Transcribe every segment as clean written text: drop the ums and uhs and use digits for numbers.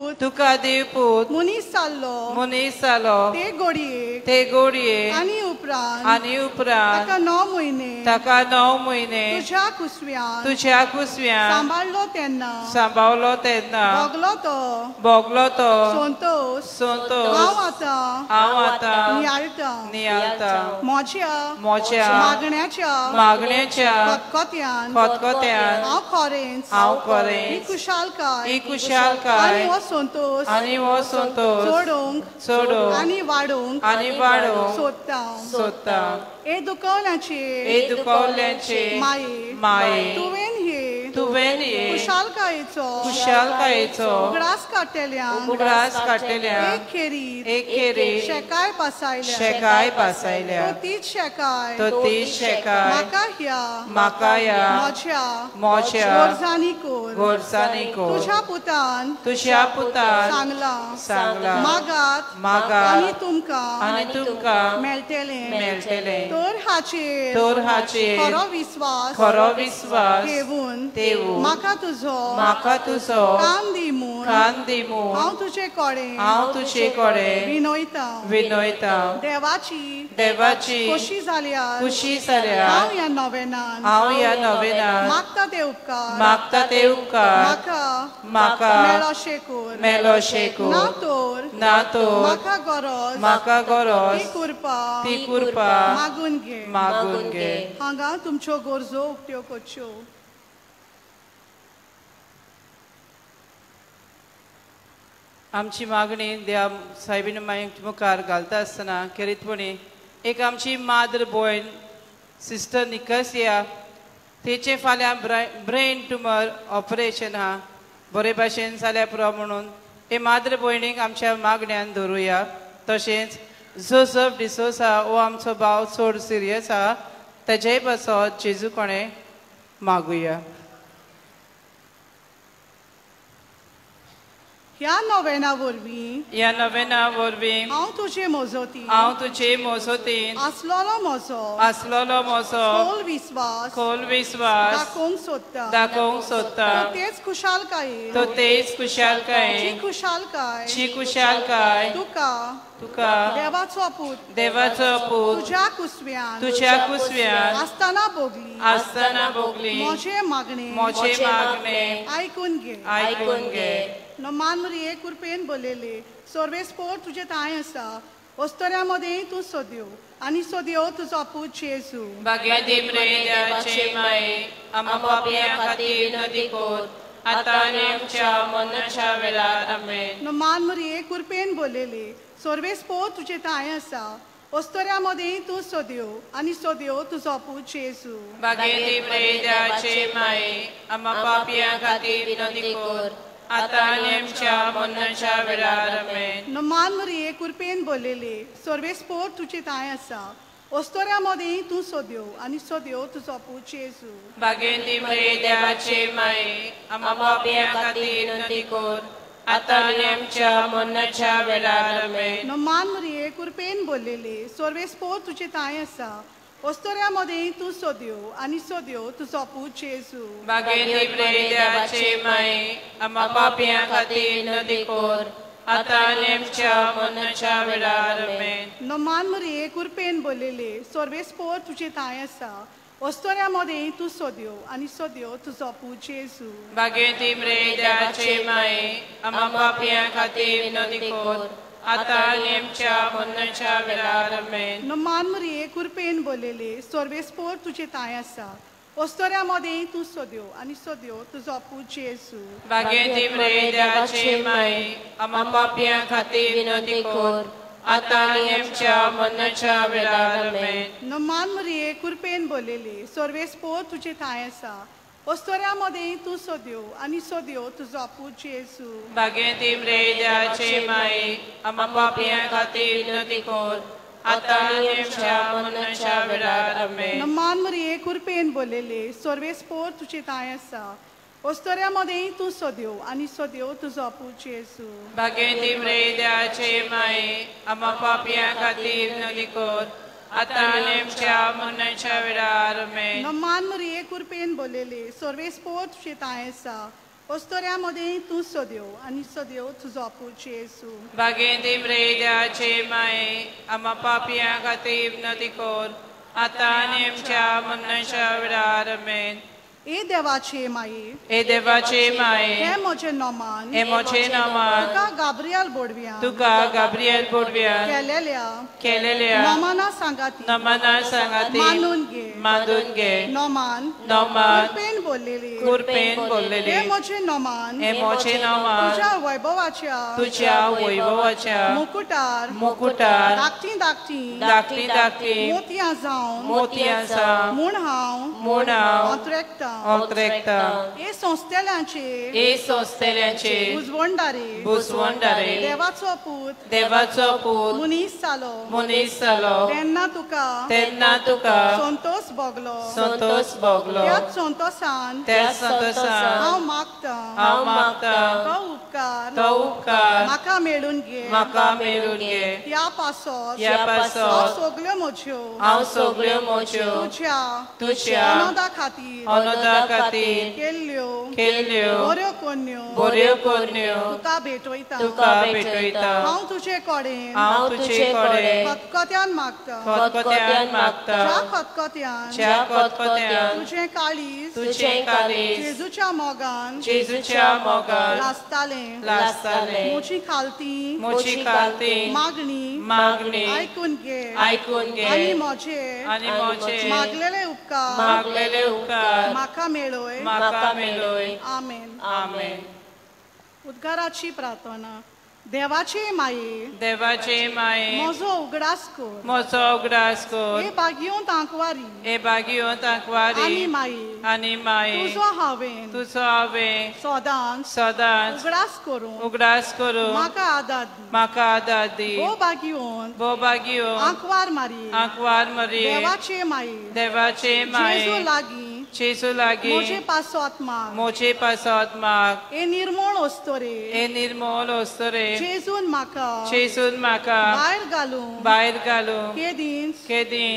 तुका दिवपूत मनीस जाल्लो ते घडये आनी उपरांत ताका 9 म्हयने तुझ्या कुसव्यान सांबाळलो तेन्ना भोगलो तो संतोष हांव आतां नियाळटा म्हज्या मागण्याच्या खतखत्यान हांव खरेंच ही कुशालकाय आनी हो संतोष सोडूंक आनी वाडोवंक सोदता ए दुखवल्याचे माये तुवें हे कुशालकायेचो उगडास काडलेल्या एक खेरीत शेकाय पासायल्या तो तीच शेकाय म्हाका ह्या म्हज्या गोरसांनी कोर तुझ्या पुतान सांगला मागात आनी तुमकां मेळटले तोर हाचेर खरो विश्वास ठेवून म्हाका तुजो कान दिमू हांव तुजे कडेन विनयता देवाची खुशी जाल्यार हांव ह्या नोवेनान मागता ते उपकार म्हाका मेलोशे कोर ना तोर म्हाका गरज ती कुरपा मागून घे हांगा तुमच्यो गरजो उक्त्यो करच्यो आमची मागणी देवा साहेबीन मुखार घालता आसतना खेरीतपणी एक आमची माद्र भयण सिस्टर निकसिया तेचे फाल्यां ब्रेन ट्युमर ऑपरेशन हा बरे भाशेन जाल्या पुरो म्हणून हे माद्र भयणीक आमच्या मागण्यान धरुया तशेंच जोसफ डिसोसा हो आमचो भाव चड सिरियस हा तेजेय पासत जेजू कोणे मागुया ह्या नोवेना वरवीं हांव तुजे मोजोतीन आसलोलो म्हजो खोल विश्वास दाखोवंक सोदता तो तेच खुशालकाय जी खुशालकाय तुका देवाचो पूत तुझ्या कुसव्यान आसतना भोगली मोचे मागणे आयकून घे न मानमरी कुरपेन बोलेले सर्वेस्पोर तुझे ताय आसा वस्तोऱ्यामध्ये तू सोद्यो आनी सोद्यो तुजो पूत जेजू भाग्यदेवचे माये आम्हा पापियां खातीर नदी कोर आता आनी आमच्या मरणाच्या वेळार आमेन न मानमरी कुरपेन बोलेले सर्वेस्पोर तुझे ताय आसा वस्तोऱ्यामध्ये तू सोद्यो आनी सोद्यो तुजो पूत जेजू भाग्यदेवचे माये आम्हा पापियां खातीर नदी कोर आता आनी आमच्या मरणाच्या वेळार आमेन न मानमरी कुरपेन बोलेले सर्वेस्पोर तुझे ताय आसा वस्तोऱ्यामध्ये तू सोद्यो आनी सोद्यो तुजो पूत जेजू भाग्यदेवचे माये आम्हा पापियां खातीर नदी कोर आता आनी आमच्या मरणाच्या वेळार आमेन न मानमरी कुरपेन बोलेले सर्वेस्पोर तुझे ताय आसा वस्तोऱ्यामध्ये तू सोद्यो आनी सोद्यो तुजो पूत जेजू भाग्यदेवचे माये आम्हा पापियां खातीर नदी कोर आता आनी आमच्या मरणाच्या वेळार आमेन न मानमरी कुरपेन बोलेले सर्वेस्पोर तुझे ताय आसा वस्तोऱ्यामध्ये तू सोद्यो आनी सोद्यो तुजो पूत जेजू भाग्यदेवचे माये आम्हा पापियां खातीर नदी कोर आता आनी आमच्या मरणाच्या वेळार आमेन न मानमरी कुरपेन बोलेले सर्वेस्पोर तुझे ताय आसा वस्तोऱ्यामध्ये तू सोद्यो आनी सोद्यो तुजो पूत जेजू भाग्यदेवचे माये आम्हा पापियां खातीर नदी कोर आता आनी आमच्या मरणाच्या वेळार आमेन न मानमरी कुरपेन बोलेले सर्वेस्पोर तुझे ताय आसा वस्तोऱ्यामध्ये तू सोद्यो आनी सोद्यो तुजो पूत जेजू भाग्यदेवचे माये आम्हा पापियां खातीर नदी कोर आता आनी आमच्या मरणाच्या वेळार आमेन न मानमरी कुरपेन बोलेले सर्वेस्पोर तुझे ताय आसा वस्तोऱ्यामध्ये तू सोद्यो आनी सोद्यो तुजो पूत जेजू भाग्यदेवचे माये आम्हा पापियां खातीर नदी कोर आता आनी आमच्या मरणाच्या वेळार आमेन न मानमरी कुरपेन बोलेले सर्वेस्पोर तुझे ताय आसा ओस्तोऱ्यामध्ये तूं सोद्यो आनी सोद्यो तुजो आपूच Yesu Baghendi mredace mai amapapia gativ nadikor atanemcha manasha viramen. ए देवाचे माये E devace mai हे मोचे नोमान emoce nama तुका गाब्रियल बोडव्या tuka Gabriel Borvia केलेल्या kelelea नोमाना सांगाती namana sangati मानून घे madunge नोमान Noman पेन बोललेले kurpen हे bollele मोचे नोमान emoce nama तुझ्या वैभवाच्या tucia वैभवाच्या मुकुटार मुकुटार धाकटी धाकटी धाकटी धाकटी मोतयां जावन मोतयांचा म्हूण हांव म्हूण हांव अंतरेकता अंतरेकता हे संस्थेल्यांचे ए संस्थेल्यांचे बुजवंडारे बुजवंडारे देवाचो पूत देवाचो पूत मनीस जालो मनीस जालो तेन्ना तुका संतोष भोगलो संतोष भोगलो त्याच संतोषान त्या संतोषान हांव मागता हांव मागता तो उपकार म्हाका मेळून घे मेळून घे त्या पासत ह्या पासत हांव सगल्यो म्हज्यो हांव सगळ्यो म्हज्यो तुझ्या अनोदा खातीर केल्ल्यो बऱ्यो कोन्यो तुका भेटयता हांव तुजे कडेन खतखत्यान मागता ज्या खतखत्यान तुजें काळीज जेजूच्या मोगान लासतालें म्हजी खालती मागणी आयकून घे आनी मोचे मागलेले उपकार म्हाका मेळय आमेन उद्गाराची प्रार्थना देवाचे माये म्हजो उगडास कर हे बागयो तांकवारी आनी माये तुजो हांवें सदांच उगडास करून म्हाका आदार दी भो बागयोन आंकवार मारी देवाचे माये जेसू लागी मोचे पासत माग ए निर्मळ ओस्तोरे जेसून म्हाका भायर घालूं केदीन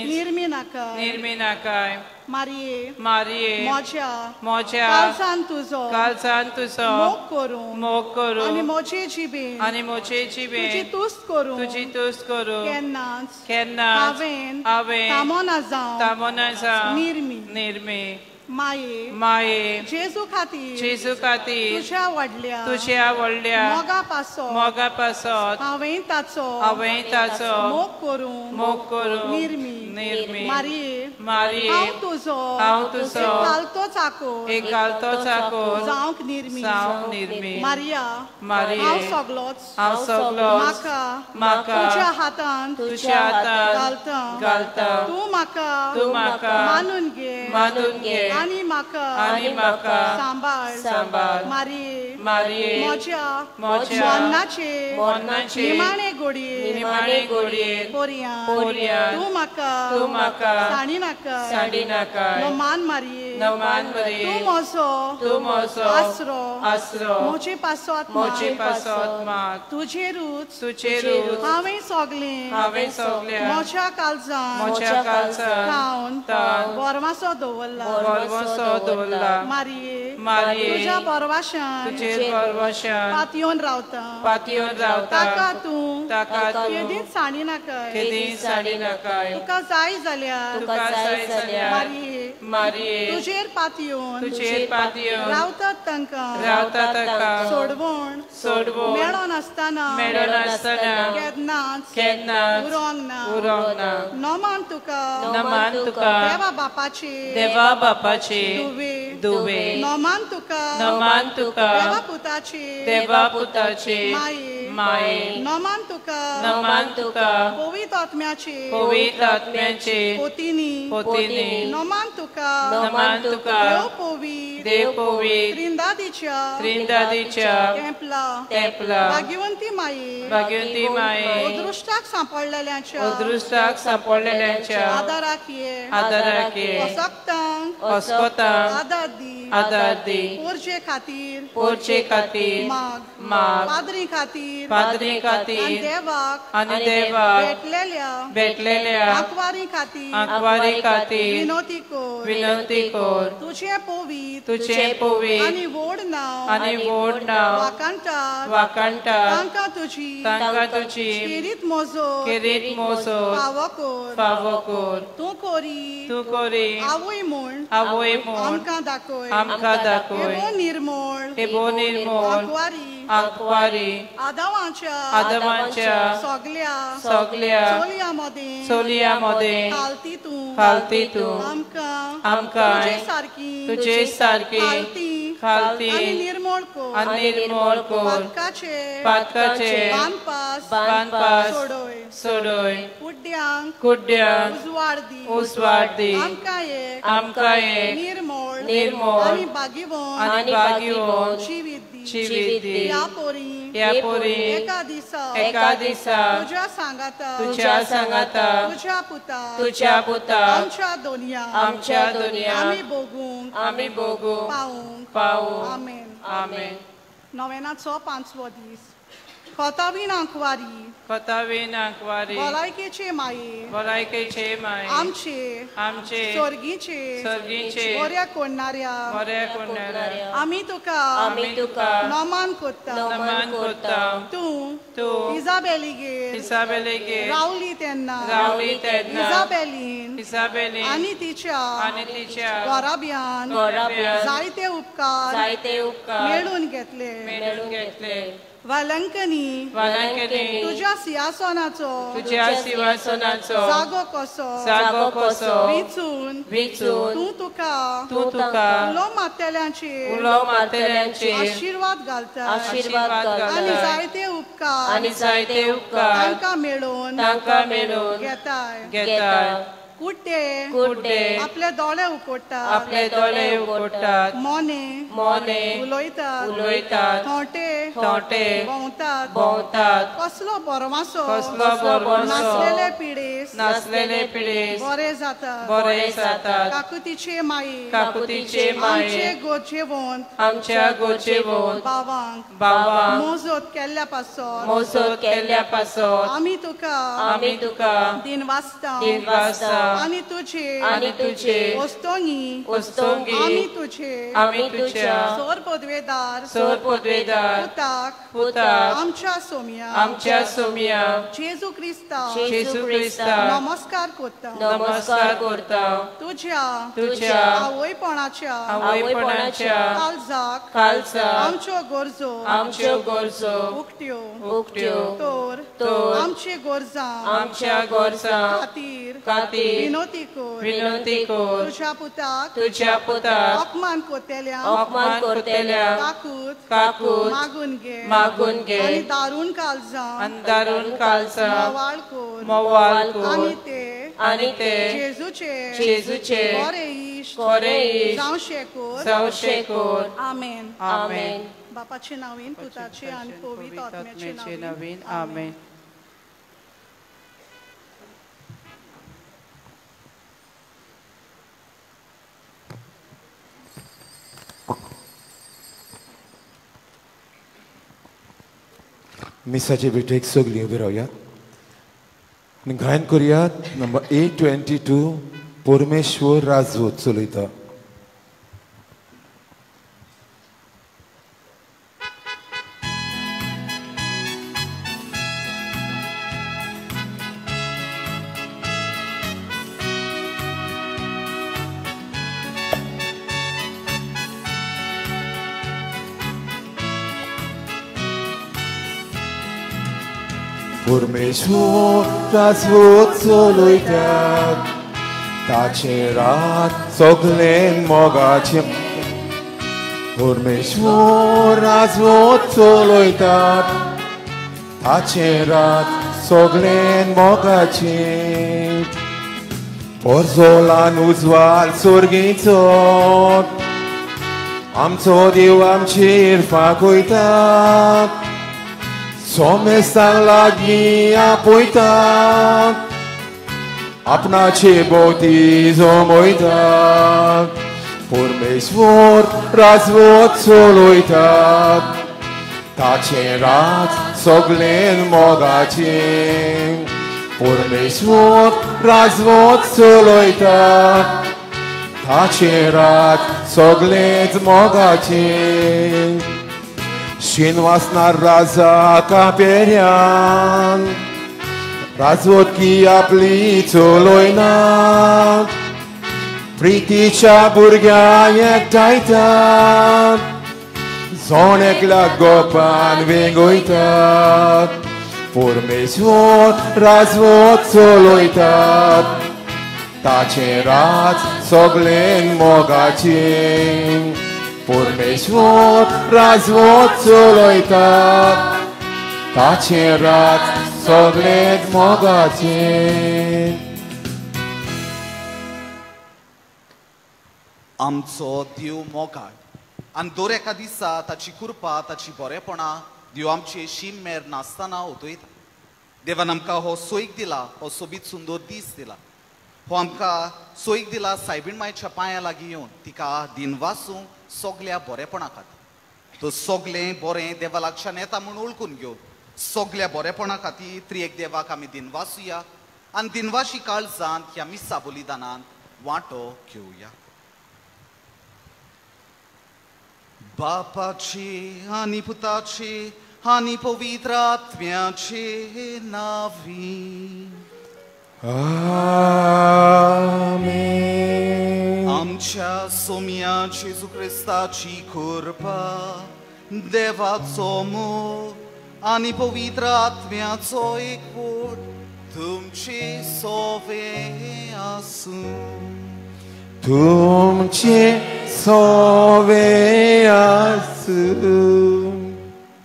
निर्मी नाकाय मारिये मोच्या कालसान तुजो मोग करूं आनी मोचे जिबेन तुजी तुस्त करूं केन्नाच हांवें तामोना जावन निर्मी माये जेजू खातीर तुझ्या व्हडल्या मोगा पासत हांवें ताचो मोग करूं निर्मी मारिये हांव तुजो एक घालतो चाकोर जावंक निर्मी मारिये हांव सगळोच म्हाका तुझ्या हातांत घालता तूं म्हाका मानून घे आनी म्हाका सांबाळ मारिये मोच्या मन्नाचे निमाणे घोडयेर पोरया तूं म्हाका साडी नाका नमान मारिये तूं म्हजो आसरो मोचे पासत माग तुझे रूच हांवें सगलें मोच्या काळजान खावन बोरमासो दवरला मारिये तुझ्या परवाशान पातयोन रावता ताका तूं केदींच साडी नाकाय तुका जाय जाल्यार मारिये तुजेर पातयोन रावतात तांकां सोडवण मेळो नासतना केन्नाच उरोंक ना नोमान तुका देवा बापाचे दुवे नोमान तुका देवा पुताचे माये नोमान तुका पवित आत्म्याचे पोतिनी नोमान तुका देव पवित त्रिंदादीच्या तेंपला भाग्यवंती माये अदृष्टाक सांपडलेल्यांच्या आदाराक असकोतांक आदार दी पोरचे खातीर माग पाद्री खातीर आणि खातीर देवाक आनी देवाक भेटलेल्या आंकवारी खातीर विनंती कर तुझे पवित्र आनी व्हड नांव वाकांटा तांकां तुझी किरीत मोजो फावो कर तूं कोरी आवय म्हूण आमकां दाखय हेबो निर्मळ आंकवारी आदमांच्या सगल्या चलयां मदें खालती तूं आमकां तुजे सारकी खालती आनी निर्मळ कर पातकाचे बांदपास सोडय कुड्ड्यांक उजवाड दी आमकां एक निर्मळ आनी बागीवोन जिवीत दी ह्या पोरी एका दिसा तुज्या सांगाता तुज्या पुता आमच्या दोनया आमी बोगूंक पावूं आमेन. नोवेनाचो 5वो दीस खोतावीन आंकवारी भलायकेचे माये आमचे सोर्गीचे बऱ्या कोणणाऱ्या आमी तुका नमान कोत्ता तूं इजाबेलीगेर रावली तेन्ना इजाबेलीन आनी तिच्या घोराब्यान जायते उपकार मेळून घेतले वालंकनी तुझ्या सिंहासनाचो जागो कसो विचून तूं तुका उलो मातेल्यांचे आशीर्वाद घालता आनी जायते उपकार तांकां मेळून घेताय कुड्डे आपले दोळे उकोडटात मोने उलोयतात थोटे भोंवतात कसलो बरो मासो नासलेले पिडेस बरे जातात काकुतीचे माई आमच्या गोजेवंत बावांक मोजत केल्ल्या पासत आमी तुका दिन वाजता आनी तुझे ओस्तोंगी आमी तुझ्या सोर पोदवेदार पुताक आमच्या सोमिया जेजू क्रिस्ता नमस्कार करता तुझ्या आवयपणाच्या काळजाक आमच्यो गरजो उक्त्यो तोर आमचे गोरजां खातीर विनंती कर तुझ्या पुताक अपमान कोतेल्या काकूत मागून घे आनी दारून काळजां मोवाळ कोर आनी ते जेजूचे बरे इश्ट जावशे कोर आमेन. बापाचे नावीन पुताचे आनी पवित्र आत्म्याचे नावीन आमेन. मिसाचे बेटेक सगळीं उबी रावयात आनी गायन करुयात नंबर 822 परमेश्वर राजवत चलयता. परमेश्वर राजवत चलयतात ताचे रात सगळें मोगाचें. परमेश्वर राजवत चलयतात ताचे रात सगळें मोगाचें. परजोलान उजवाल सोर्गीचो आमचो देव आमचेर फांकयता. सोमेस्तांक लागीं आपयतात आपणाचे भोवती जमयतात. परमेश्वर राजवत चलयतात ताचे राज सगळें मोगाचें परमेश्वर राजवट चलयता ताचे राज सगळेंच मोगाचें शिनवासनार राजा कापेऱ्यान राजवटकी आपली चलयना प्रितीच्या भुरग्यां एकठांयतात जोणेकल्या गोपान वेंगयतात परमेश्वर राजवट चलयतात ताचे राज सगळें मोगाचें परमेश्वर राजवट चलयतात ताचे राज सगळें मोगाचें आमचो देव मोगाळ आनी दर एका दिसा ताची कृपा ताची बरेपणां देव आमचे शीम मेर नासतना ओतयता देवान आमकां हो सोयीक दिला हो सोबीत सुंदर दीस दिला हो आमकां सोयीक दिला सायबीण मायच्या पांया लागीं येवन तिका दिनवासूंक सगल्या बरेपणा खातीर तो सगलें बरें देवा लागच्यान येता म्हूण वळखून घेवन सगल्या बरेपणा खातीर त्रिएक देवाक आमी दिनवासुया आनी दिनवाशी काळजांत ह्या मिसा बलिदानांत वांटो घेवया बापाची आनी पुताची आनी पवित्र आत्म्याचे नावी आमेन आमच्या सोम्या जेजू क्रिस्ताची कृपा देवाचो मोग आनी पवित्र आत्म्याचो एकवट तुमचे सोवे आसूं तुमचे सोवे आसूं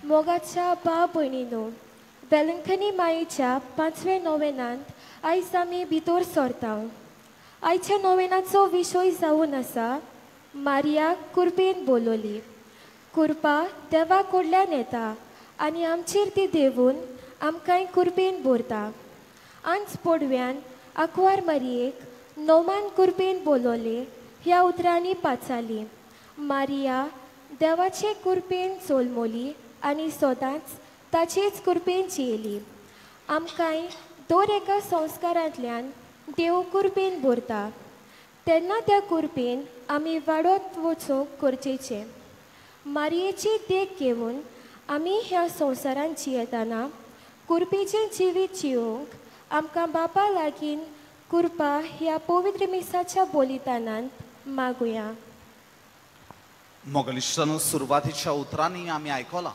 मोगाच्या बा भयणीनो वेलंकनी मायेच्या 5व्या नोवेनांत आयज आमी भितर सरता आयच्या नोवेनाचो विशय जावन आसा मारिया कुरपेन बोलोली कुरपा देवा कडल्यान येता आनी आमचेर ती देवून आमकांय कुरपेन भरता आज पोडव्यान आंकवार मारयेक नोमान कुरपेन बोलोले ह्या उतरांनी पाचाली मारिया देवाचे कुरपेन चोलमोली आनी सोदांच ताचेच कुरपेन जियेली आमकांय दर एका संस्कारांतल्यान देव कुरपेन भरता तेन्ना त्या कुरपेन आमी वाडत वचूंक गरजेचें मारयेची देख घेवन आमी ह्या संवसारांत जियेतना कुरपेचें जिवीत जिवंक आमकां बापा लागीं कुरपा ह्या पवित्र मिसाच्या बलिदानांत मागुया मोगलिश्टानो सुरवातीच्या उतरांनी आमी आयकलां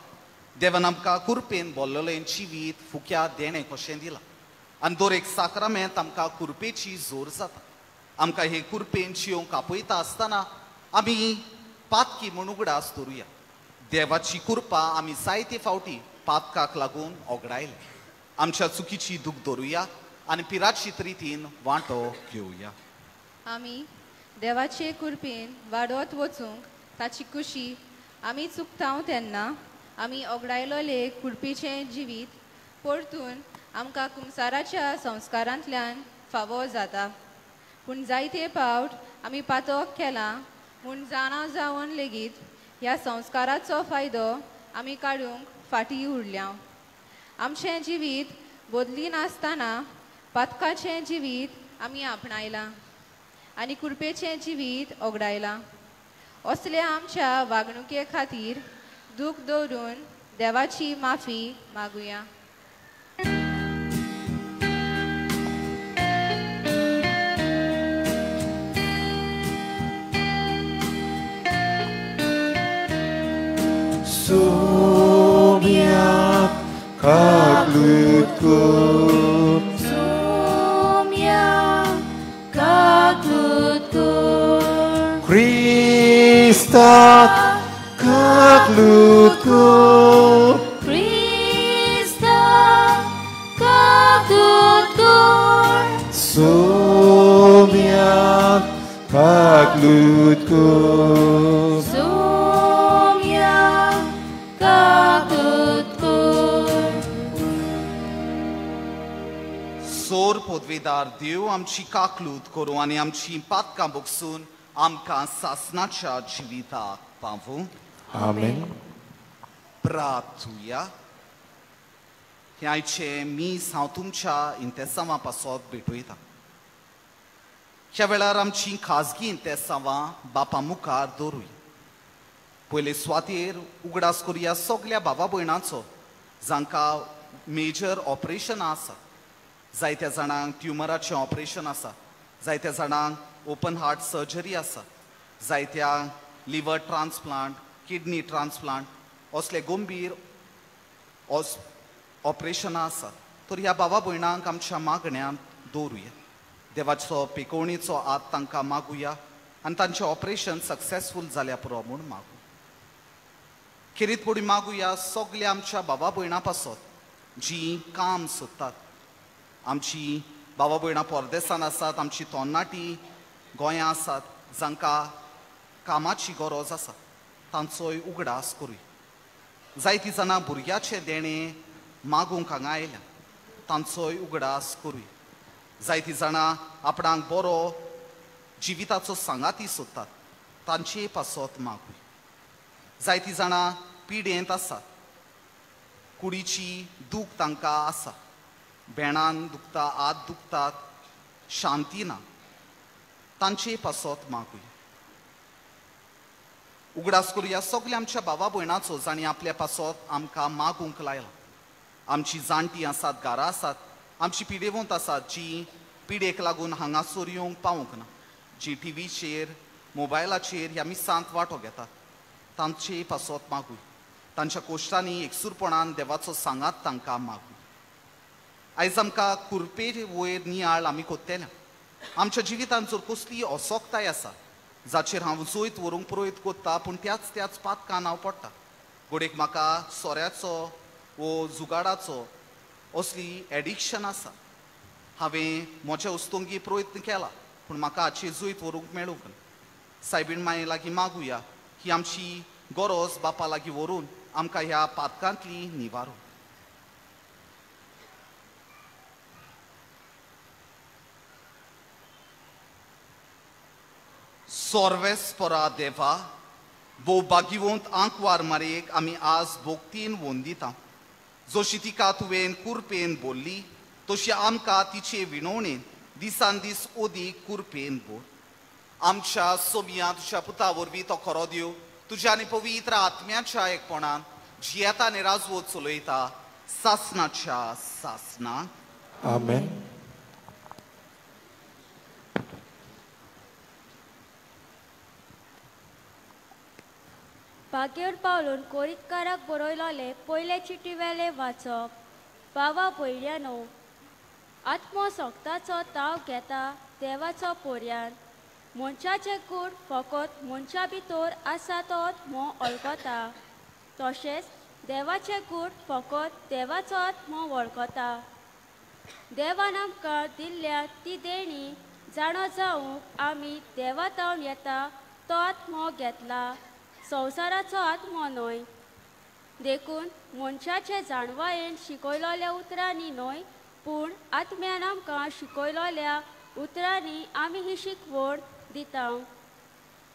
देवान आमकां कुरपेन बोल्लेलें जिवीत फुक्या देणें कशें दिलां आनी दर एक साक्रामेंत आमकां कुरपेची जोर जाता आमकां हे कुरपेन जिवंक आपयता आसतना आमी पातकी म्हूण उगडास दवरुया देवाची कृपा आमी जायते फावटी पातकाक लागून ओगडायले आमच्या चुकीची दूख दवरुया आनी पिराचित रितीन वांटो घेवया आमी देवाचे कुरपेन वाडत वचूंक ताची खुशी आमी चुकता तेन्ना आमी ओगडायलोले कुरपेचें जिवीत परतून आमकां कुंसाराच्या संस्कारांतल्यान फावो जाता पूण जायते फावट आमी पातक केलां म्हूण जाणा जावन लेगीत ह्या संस्काराचो फायदो आमी काडूंक फाटीं उरल्या आमचें जिवीत बदली नासतना पातकाचें जिवीत आमी आपणायलां आनी कुरपेचें जिवीत ओगडायलां असल्या आमच्या वागणुके खातीर दूख दवरून देवाची माफी मागुया Soumia kaglutku Soumia kaglutku Krista kaglutku Krista kaglutku Soumia kaglutku सोर पदवेदार देव आमची काकलूत करूं आनी आमची पातकां बोगसून आमकां सासणाच्या जिविताक पावूं Amen. प्रार्थुया. हे आयचे मीस हांव तुमच्या इंतेसांवां पासत भेटयता. ह्या वेळार आमची खाजगी इंतेसांवां बापा मुखार दवरूया. पयले सुवातेर उगडास करुया सगळ्या भावा भयणांचो जांकां मेजर ऑपरेशनां आसा. जायत्या जाणांक ट्युमराचें ऑपरेशन आसा, जायत्या जाणांक ओपन हार्ट सर्जरी आसा, जायत्यांक लिवर ट्रान्सप्लांट, किडनी ट्रान्सप्लांट असले गंभीर ऑपरेशनां आसात. तर ह्या भावा भयणांक आमच्या मागण्यांत दवरुया. देवाचो पिकोवणीचो हात तांकां मागुया आनी तांचें ऑपरेशन सक्सेसफूल जाल्या पुरो म्हूण मागू. खेरीत पडी मागुया सगल्या आमच्या भावा भयणां पासत जीं काम सोदतात. आमची भावा भयणां परदेसांत आसात, आमची तरणाटी गोंयां आसात जांकां कामाची गरज आसा, तांचोय उगडास करूया. जायतीं जाणां भुरग्याचें देणें मागूंक हांगा आयल्या, तांचोय उगडास करूया. जायतीं जाणां आपणाक बरो जिविताचो सांगाती सोदतात, तांचे पासत मागूया. जायतीं जाणां पिडेंत आसात, कुडीची दूख तांकां आसा, बेणान दुखता, हात दुखतात, शांती ना, तांचे पासत मागुया. उगडास करुया सगल्या आमच्या भावा भयणांचो जांणी आपल्या पासत आमकां मागूंक लायला. आमची जाणटीं आसात, घरां आसात, आमची पिडेवंत आसात जीं पिडेक लागून हांगासर येवंक पावूंक ना, जीं टीव्हीचेर मोबायलाचेर ह्या मिसांत वांटो घेतात, तांचे पासत मागूया. तांच्या कोश्टांनी एकसूरपणान देवाचो सांगात तांकां मागूया. आयज आमकां कुरपे वयर नियाळ आमी कोत्तेल्या. आमच्या जिवितांत जर कसली असोक्ताय आसा जाचेर हांव जैत व्हरूंक प्रयत्न कोत्ता पूण त्याच पातकान हांव पडटा. घोडेक म्हाका सोऱ्याचो वो जुगाडाचो असली एडिक्शन आसा. हांवें म्हज्या उस्तोंगी प्रयत्न केला पूण म्हाका हाचे जैत व्हरूंक मेळूंक ना. सायबीण माये लागीं मागुया ही आमची गरज बापा लागीं व्हरून आमकां ह्या पातकांतली निवारो. सर्वेस्परा देवा, भोव भाग्यवंत आंकवार मारेक आमी आज भोगतीन वंदिता. जशी तिका तुवें कुरपेन बोल्ली तशी आमकां तिचे विणवणेन दिसान दीस ओदीक कुरपेन बोल. आमच्या सोबियां तुज्या पुता वरवीं तो खरो दिव तुज्या आनी पवित्र आत्म्याच्या एकपणान जियेता आनी राजवत चलयता सासनाच्या सासनाक. आमेन. भाग्येर पावलून कोरीतकाराक बरयलोले पयले चिटी वेले वाचप. बावा भयण्यानो, आत्मो सोगताचो ताव घेता देवाचो पर्यान. मनशाचे गूण फकत मनशा भितर आसा तोच मो वळखता. तशेंच देवाचे गूण फकत देवाचो आत्मो वळखता. देवान आमकां दिल्ल्या ती देणी जाणो जावंक आमी देवा तावन येता तो आत्मो घेतला, संवसाराचो आत्मो न्हय. देखून मनशाचे जाणवायेन शिकयलोल्या उतरांनी न्हय पूण आत्म्यान आमकां शिकयलोल्या उतरांनी आमी ही शिकवण दिता.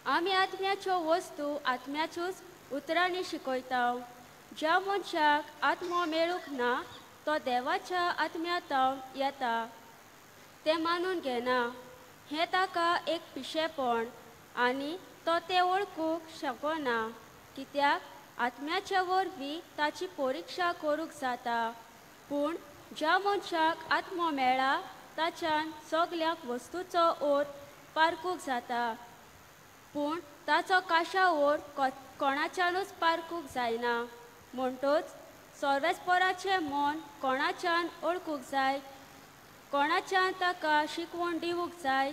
आमी आत्म्याच्यो वस्तू आत्म्याच्योच उतरांनी शिकयता. ज्या मनशाक आत्मो मेळूंक ना तो देवाच्या आत्म्यातावन येता तें मानून घेना. हें ताका एक पिशेपण आनी तो तें वळखूंक शकना, कित्याक आत्म्याच्या वरवीं ताची परिक्षा करूंक जाता. पूण ज्या मनशाक आत्मो मेळ्ळा ताच्यान सगल्याक वस्तूचो ओर पारखूंक जाता, पूण ताचो काशा ओर कोणाच्यानूच पारखूंक जायना. म्हणटूच सर्वेस्पराचें मन कोणाच्यान ओळखूंक जाय, कोणाच्यान ताका शिकवण दिवूंक जाय.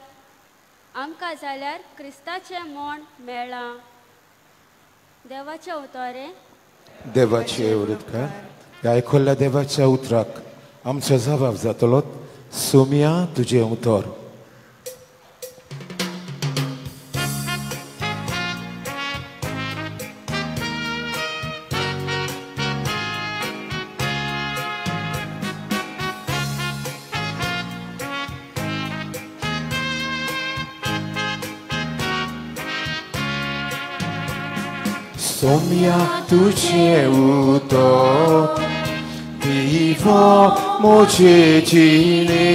आमकां जाल्यार क्रिस्ताचें मन मेळ्ळां. देवाचें उतरें. देवाची उरतकार ह्या आयकल्ल्या देवाच्या उतराक आमचो जबाब जातलो. सोमिया तुजें उतर. सोम्या तुझे उतर विवो मोजे जिणे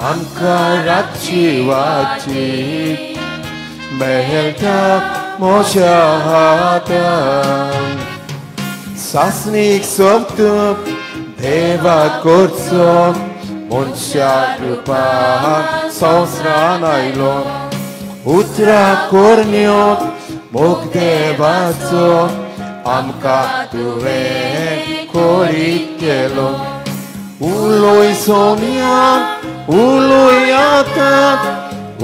आमकां रातची वाची मेळटा म्हज्या हातान सासणीक सोंपतूं देवा करचो मनशा रुपान संवसारान आयलो उतरां कोरण्यो मोग देवाचो आमकां तुवें कोरीत केलो उलोय सोम्यान उलोय आतां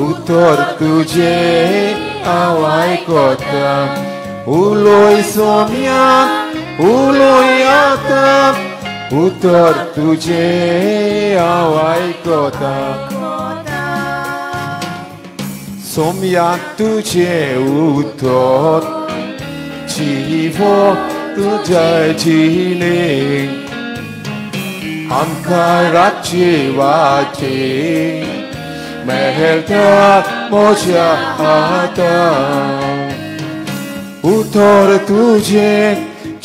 उतर तुजे हांव आयकता उलोय सोम्यान उलोय आतां उतर तुजे हांव आयकता सोम्यान तुजे उतर जिवो तुज्या जिणेक आमकां रातची वाची मेळटा म्हज्या हातान उतर तुजे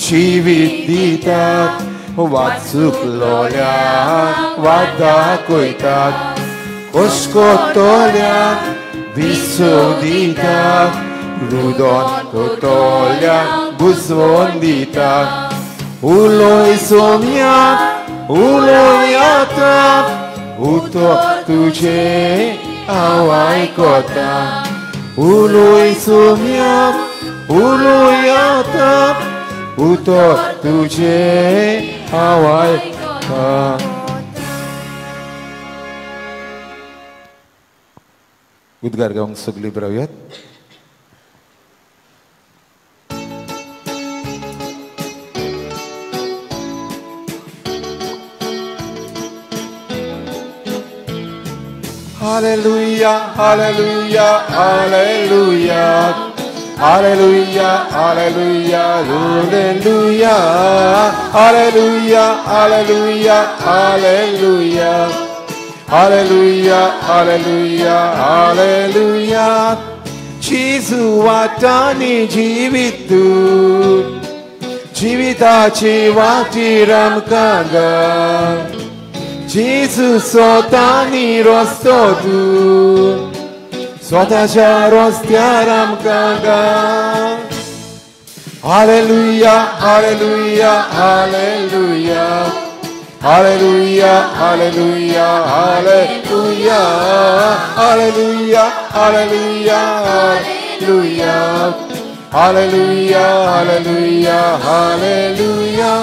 जिवीत दितात वाचूक लोळ्याक वा दाखयतात कोश्कोतोल्याक विसो दितात रुदोन कोतोल्याक बुजवून दितात उलोय सोम्यान उलोय आतां उतर तुजे हांव आयकता उलोय सोम्यान उलोय आतां उतर तुजे हांव आयकता उद्गार गावंक सगळीं रावयात Hallelujah, hallelujah, hallelujah, hallelujah, hallelujah, hallelujah, hallelujah, hallelujah, hallelujah, hallelujah, hallelujah, hallelujah. Jesu watani jivitu, jivitachi vati ramkanga. Jezu स्वतानी रस्तो तू स्वताच्या रस्त्यार आमकां hallelujah hallelujah hallelujah hallelujah hallelujah hallelujah hallelujah hallelujah hallelujah hallelujah hallelujah hallelujah.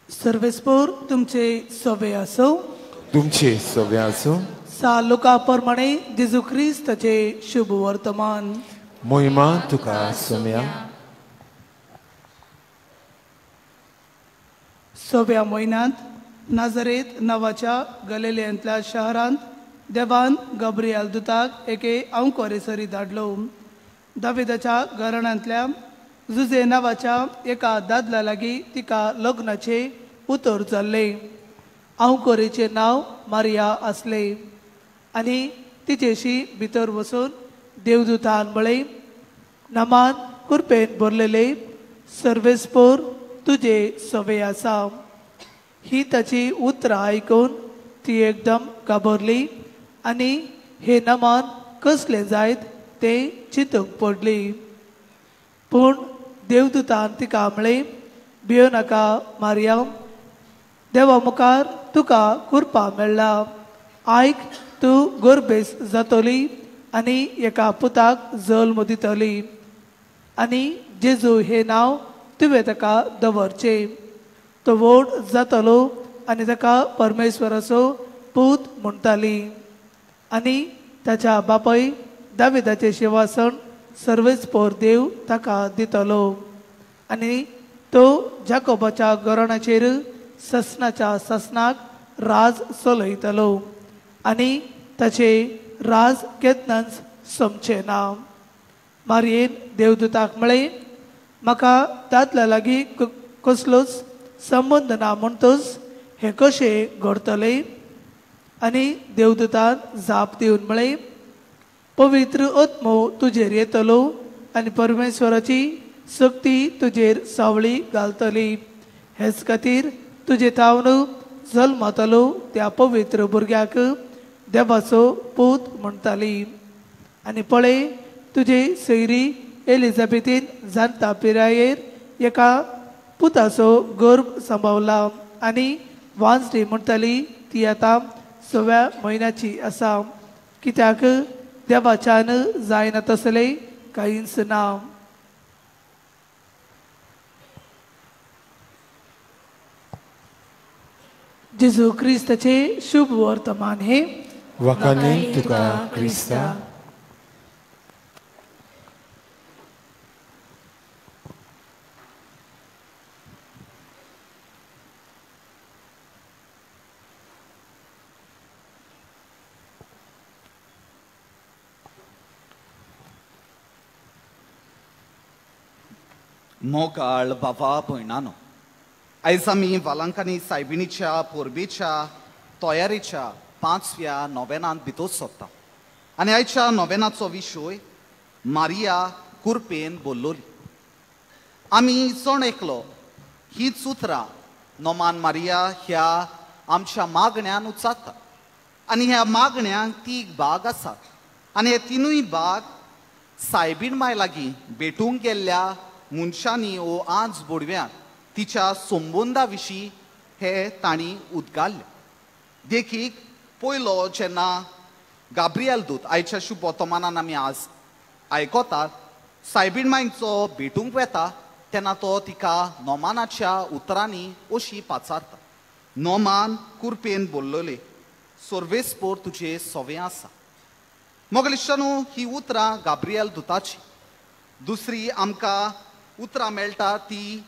सर्वेस्पोर तुमचे सवे असो तुमचे सवे असो सा लोका प्रमाणे जेजू ख्रिस्ताचे शुभ वर्तमान मोहिमा तुका सोम्या. सव्या म्हयन्यांत नाझरेत नांवाच्या गलिलेंतल्या शहरांत देवान गब्रियल दुताक एके आंवकोरेसरी धाडलो. दाविदाच्या घराण्यांतल्या जुजे नांवाच्या एका दादल्या लागीं तिका लग्नाचे उतर चल्ले. आंवकोरेचे नांव मारिया आसले आनी तिचेशी भितर वचून देवदूतान म्हळें, नमान कुरपेन भरलेले सर्वेस्पोर तुजे सवे आसा. ही ताची उतरां आयकून ती एकदम घाबरली आनी हे नमान कसले जायत तें चिंतूंक पडली. पूण देवदूतान तिका म्हळें, भियो नाका मारिया, देवा मुखार तुका कृपा मेळ्ळा. आयक तूं गर्भेस जातली आनी एका पुताक जल्म दितली आनी जेजू हे नांव तुवें ताका दवरचे. तो व्हड जातलो आनी ताका परमेश्वराचो पूत म्हणटाली आनी ताच्या बापाय दाविदाचे सिंहासन सर्वेस्पोर देव ताका दितलो आनी तो जाकोबाच्या घराण्याचेर ससनाच्या ससनाक राज चलयतलो आनी ताचे राज केन्नाच सोंपचे ना. मारयेन देवदूताक म्हळें, म्हाका दादल्या लागीं कसलोच संबंद ना म्हणटच हें कशें घडतलें? आनी देवदूतान जाप दिवन म्हळें, पवित्र आत्मो तुजेर येतलो आनी परमेश्वराची शक्ती तुजेर सावळी घालतली. हेच खातीर तुजे थावन जल्मतलो त्या पवित्र भुरग्याक देवाचो पूत म्हणटाली. आनी पळय तुजे सैरी एलिझाबेथीन जाणटा पिरायेर एका पुताचो गर्भ सांबाळला आनी वांसडी म्हणटाली ती आतां 6व्या म्हयन्याची आसा, कित्याक देवाच्यान जायना तसलें कांयच ना. जेजू क्रिस्ताचे शुभ वर्तमान हे वखाणी तुका क्रिस्ता. मोगाळ बाबा भयणानो, आयज आमी वालांकानी सायबिणीच्या पोरबेच्या तयारेच्या 5व्या नोवेनांत भितर सरता. आनी आयच्या नोवेनाचो विशय मारिया कुरपेन बोल्लोली. आमी जण एकलो हीच उतरां नोमान मारिया ह्या आमच्या मागण्यांत उचारता. आनी ह्या मागण्यांक 3 भाग आसात. आनी हे 3य भाग सायबीण माय लागीं भेटूंक गेल्ल्या मनशांनी वो आज बोडव्यान तिच्या संबंदा विशीं हे तांणी उदगारले. देखीक पयलो जेन्ना गाब्रियल दूत आयच्या शुभ वर्तमानान आमी आज आयकतात सायबीण मांयचो भेटूंक वेता तेन्ना तो तिका नोमानाच्या उतरांनी अशी पाचारता. नोमान कुरपेन बोल्लोले, सोर्वेस्पोर तुजें सोवें आसा. मोगलिश्टांनो, ही उतरां गाब्रियल दुताची. दुसरी आमकां उतरां मेळटा ती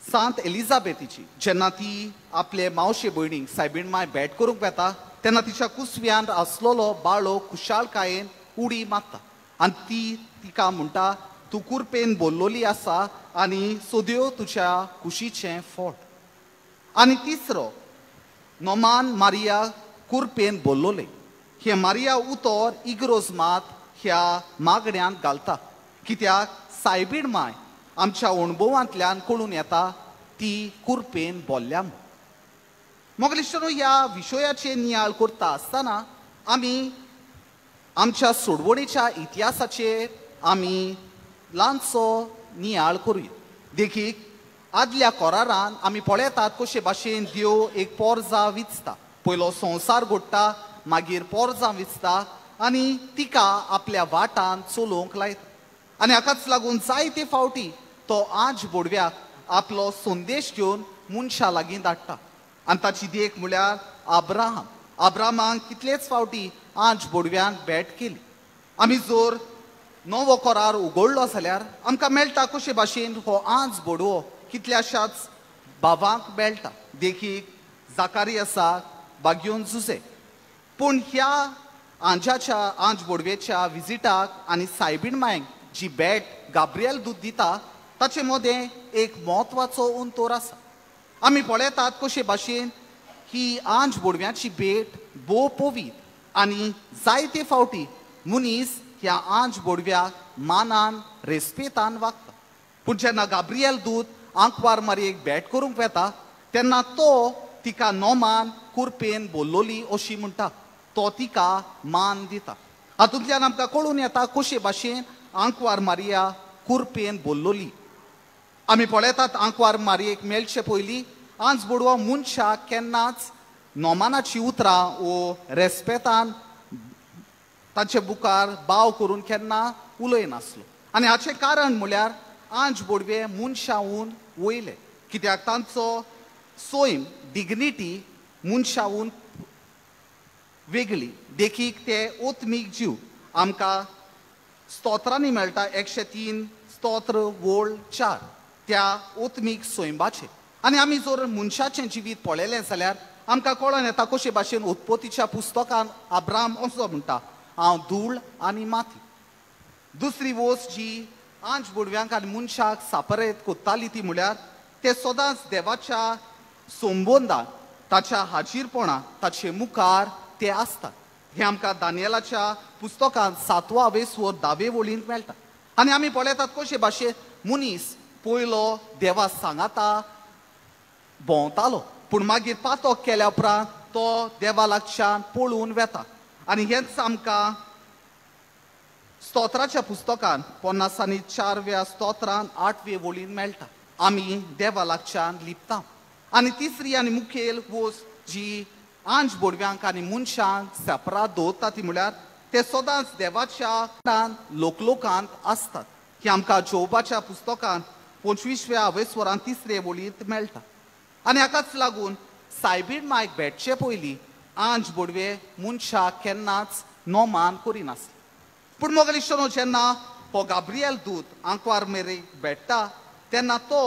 सांत एलिझाबेथीची. जेन्ना ती आपले मावशे भयणीक सायबीण माय भेट करूंक वेता तेन्ना तिच्या कुसव्यान आसलोलो बाळो कुशालकायेन उडी मारता आनी ती तिका म्हणटा, तूं कुरपेन बोल्लोली आसा आनी सोद्यो तुज्या कुशीचें फळ. आनी तिसरो, नोमान मारिया कुरपेन बोल्लोले. हे मारिया उतर इग्रोज मात ह्या मागण्यांत घालता, कित्याक सायबीण माय आमच्या अणभवांतल्यान कळून येता ती कुरपेन बोल्ल्या. मोगलिश्टांनो, ह्या विशयाचेर नियाळ करता आसतना आमी आमच्या सोडवणेच्या इतिहासाचेर आमी ल्हानसो नियाळ करुया. देखीक आदल्या कोरारान आमी पळयतात कशे भाशेन देव एक पोरजा विचता. पयलो संवसार घडटा, मागीर पोरजां विचता आनी तिका आपल्या वाटान चलोवंक लायता. आनी हाकाच लागून जायते फावटी तो आज बोडव्याक आपलो संदेश घेवन मनशा लागीं धाडटा. आनी ताची देख म्हळ्यार अब्राहम. अब्राहमाक कितलेच फावटी आज बोडव्यान भेट केली. आमी जर नवो कोरार उगडलो जाल्यार आमकां मेळटा कशे भाशेन हो आज बोडवो कितल्याशाच भावांक मेळटा. देखीक जाकारियासाक बागयोन झुजे. पूण ह्या आंजाच्या आंज बोडवेच्या विजिटाक आनी सायबीण मांयक जी भेट गाब्रियल दूत दिता ताचे मदें एक म्हत्वाचो अंतर आसा. आमी पळयतात कशे भाशेन ही आंज बोडव्याची भेट भोव पवित्र आनी जायते फावटी मनीस ह्या आंज बोडव्याक मानान रेस्पेतान वागता. पूण जेन्ना गाब्रियल दूत आंकवार मारयेक भेट करूंक वेता तेन्ना तो तिका नोमान कुरपेन बोल्लोली अशी म्हणटा. तो तिका मान दिता. हातूंतल्यान आमकां कळून येता कशे भाशेन आंकवार मारिया कुरपेन बोल्लोली. आमी पळयतात आंकवार मारयेक मेळचे पयलीं आंज बोडवो मनशाक केन्नाच नोमानाची उतरां वो रेस्पेतान ताचे बुकार बाव करून केन्ना उलयनासलो. आनी हाचें कारण म्हळ्यार आंज बोडवे मनशाहून वयले, कित्याक तांचो सोयम डिग्निटी मनशाहून वेगळी. देखीक ते ओत्मीक जीव आमकां स्तोत्रांनी मेळटा. 103 स्तोत्र वोळ 4 त्या ओत्मीक सोयंबाचे. आनी आमी जर मनशाचें जिवीत पळयलें जाल्यार आमकां कळोन येता कशे भाशेन उत्पत्तीच्या पुस्तकान अब्राम असो म्हणटा, हांव धूळ आनी माती. दुसरी वोस जी आंज बोडव्यांक आनी मनशाक सापरत कोत्ताली ती म्हळ्यार ते सदांच देवाच्या संबंदान ताच्या हाजीरपणां ताचे मुखार ते आसतात. हे आमकां दानियेलाच्या पुस्तकांत 7वे स्वर 10वे वळींत मेळटा आनी आमी पळयतात कशे भाशेन मनीस पयलो देवा सांगाता भोंवतालो पूण मागीर पातोक केल्या उपरांत तो देवा लागच्यान पळून वेता आनी हेंच आमकां स्तोत्राच्या पुस्तकांत 54व्या स्तोत्रांत 8वे वळीन मेळटा आमी देवा लागच्यान लिपता आनी तिसरी आनी मुखेल वोस जी आंज बोडव्यांक आनी मनशांक सेपरात दवरता ती म्हळ्यार ते सदांच देवाच्या लोकलोकांत आसतात ही आमकां जोबाच्या पुस्तकांत 25व्या अवेस्वरांत 3रे वळींत मेळटा आनी हाकाच लागून सायबीण मायक भेटचे पयलीं आंज बोडवे मनशाक केन्नाच नोमान करिनासले पूण मोगल इश्टनो जेन्ना हो गाब्रिएल दूत आंकवार मेरेक भेटता तेन्ना तो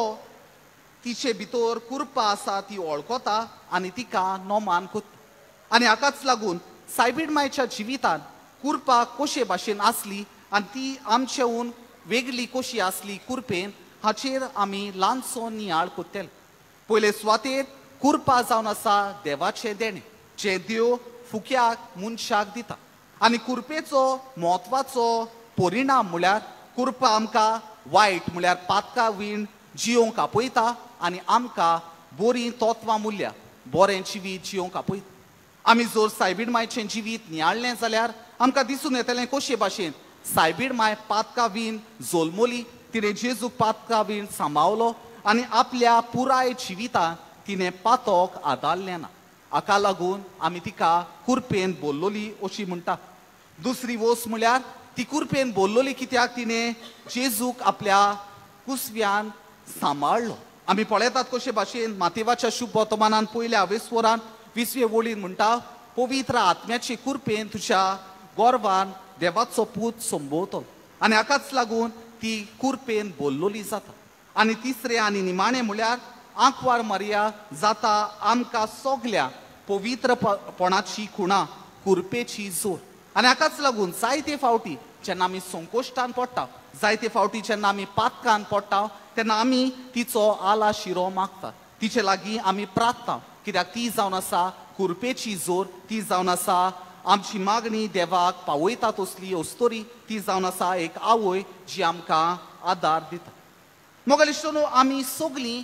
तिचे भितर कुरपा आसा ती वळखता आनी तिका नोमान कोत्ता आनी हाकाच लागून सायबीण मायच्या जिवितांत कुरपा कशे भाशेन आसली आनी ती आमचेहून वेगळी कशी आसली कुरपेन हाचेर आमी ल्हानसो नियाळ कोत्तेले पयले सुवातेर कुरपा जावन आसा देवाचें देणें जें देव फुक्याक मनशाक दिता आनी कुरपेचो म्हत्वाचो परिणाम म्हळ्यार कुरपा आमकां वायट म्हळ्यार पातका विण जियोंक आपयता आनी आमकां बरीं तत्वां मुल्यां बरें जिवीत जियोंक आपयता आमी जर सायबीण मायचें जिवीत नियाळ्ळें जाल्यार आमकां दिसून येतलें कशे भाशेन सायबीण माय पातका विण जल्मली तिणें जेजूक पातका विण सांबाळलो आनी आपल्या पुराय जिवितांत तिणें पातोक आदारलें ना हाका लागून आमी तिका कुरपेन बोल्लोली अशी म्हणटा दुसरी वोस म्हळ्यार ती कुरपेन बोल्लोली कित्याक तिणें जेजूक आपल्या कुसव्यान सांबाळलो आमी पळयतात कशे भाशेन मातेवाच्या शुभ वर्तमानांत पयल्या अवेस्वरान 20वे वळीन म्हणटा पवित्र आत्म्याचे कुरपेन तुज्या गोरवान देवाचो पूत संबोवतलो आनी हाकाच लागून ती कुरपेन बोल्लोली जाता आनी तिसरें आनी निमाणें म्हळ्यार आंकवार मारिया जाता आमकां सगल्या पवित्रपणाची खुणा कुरपेची जोर आनी हाकाच लागून जायते फावटी जेन्ना आमी संकोश्टान पडटा जायते फावटी जेन्ना आमी पातकान पडटा तेन्ना आमी तिचो आला शिरो मागतात तिचे लागीं आमी प्रार्थना कित्याक ती जावन आसा कुरपेची जोर ती जावन आसा आमची मागणी देवाक पावयता तसली अस्तोरी ती जावन आसा एक आवय जी आमकां आदार दिता मोगल इश्टनो आमी सगलीं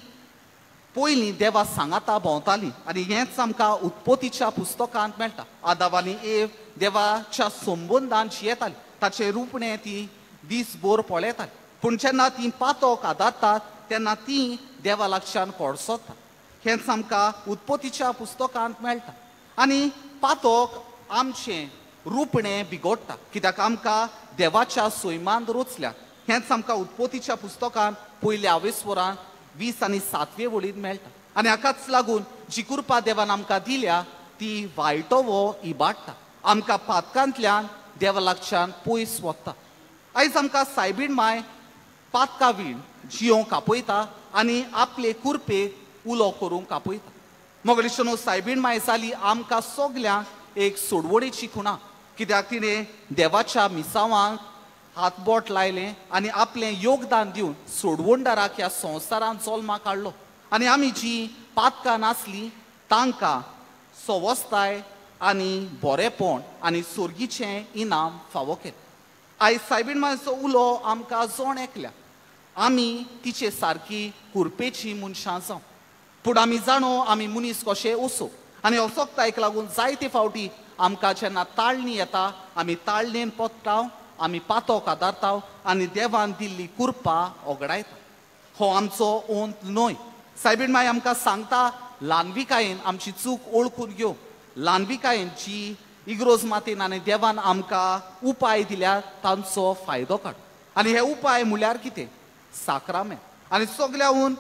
पयलीं देवा सांगाता भोंवतालीं आनी हेंच आमकां उत्पत्तीच्या पुस्तकांत मेळटा आदाम आनी एव देवाच्या संबंदान जियेतालीं ताचें रूपणें ती दीसभर पळयतालीं पूण जेन्ना ती पातोक आदारतात तेन्ना ती देवा लागच्यान कोडसोतात हेंच आमकां उत्पत्तीच्या पुस्तकांत मेळटा आनी पातोक आमचें रूपणें बिगडटा कित्याक आमकां देवाच्या सैमांत रोचल्या हेंच आमकां उत्पत्तीच्या पुस्तकांत पयल्या अवेस्वरान 20 आनी 7वे वळीन मेळटा आनी हाकाच लागून जी कुरपा देवान आमकां दिल्या ती वायटोवो इबाडटा आमकां पातकांतल्यान देवा लागच्यान पयस वता आयज आमकां सायबीण माय पातका विण जियोंक आपयता आनी आपले कुरपेक उलो करूंक आपयता मोगल इश्टनो सायबीण माय जाली आमकां सगल्यांक एक सोडवणेची खुणा कित्याक तिणें देवाच्या मिसावांक हातबोट लायलें आनी आपलें योगदान दिवन सोडवणदाराक ह्या संवसारांत जल्माक हाडलो आनी आमी जी पातकां नासलीं तांकां सवस्ताय आनी बरेपण आनी सोर्गीचें इनाम फावो केलें आयज सायबीण मायचो उलो आमकां जोण एकल्या आमी तिचे सारकी कुरपेची मनशां जावं पूण आमी जाणो आमी मनीस कशे वसो आनी असोकतायक लागून जायते फावटी आमकां जेन्ना ताळणी येता आमी ताळणेन पडटा आमी पातोक आदारता आनी देवान दिल्ली कुरपा ओगडायता हो आमचो ओंत न्हय सायबीण माय आमकां सांगता ल्हानविकायेन आमची चूक ओळखून घेवं ल्हानविकायेन जी इग्रोज मातेन आनी देवान आमकां उपाय दिल्या तांचो फायदो काड आनी हे उपाय म्हळ्यार कितें साक्रामेंत आनी सगल्याहून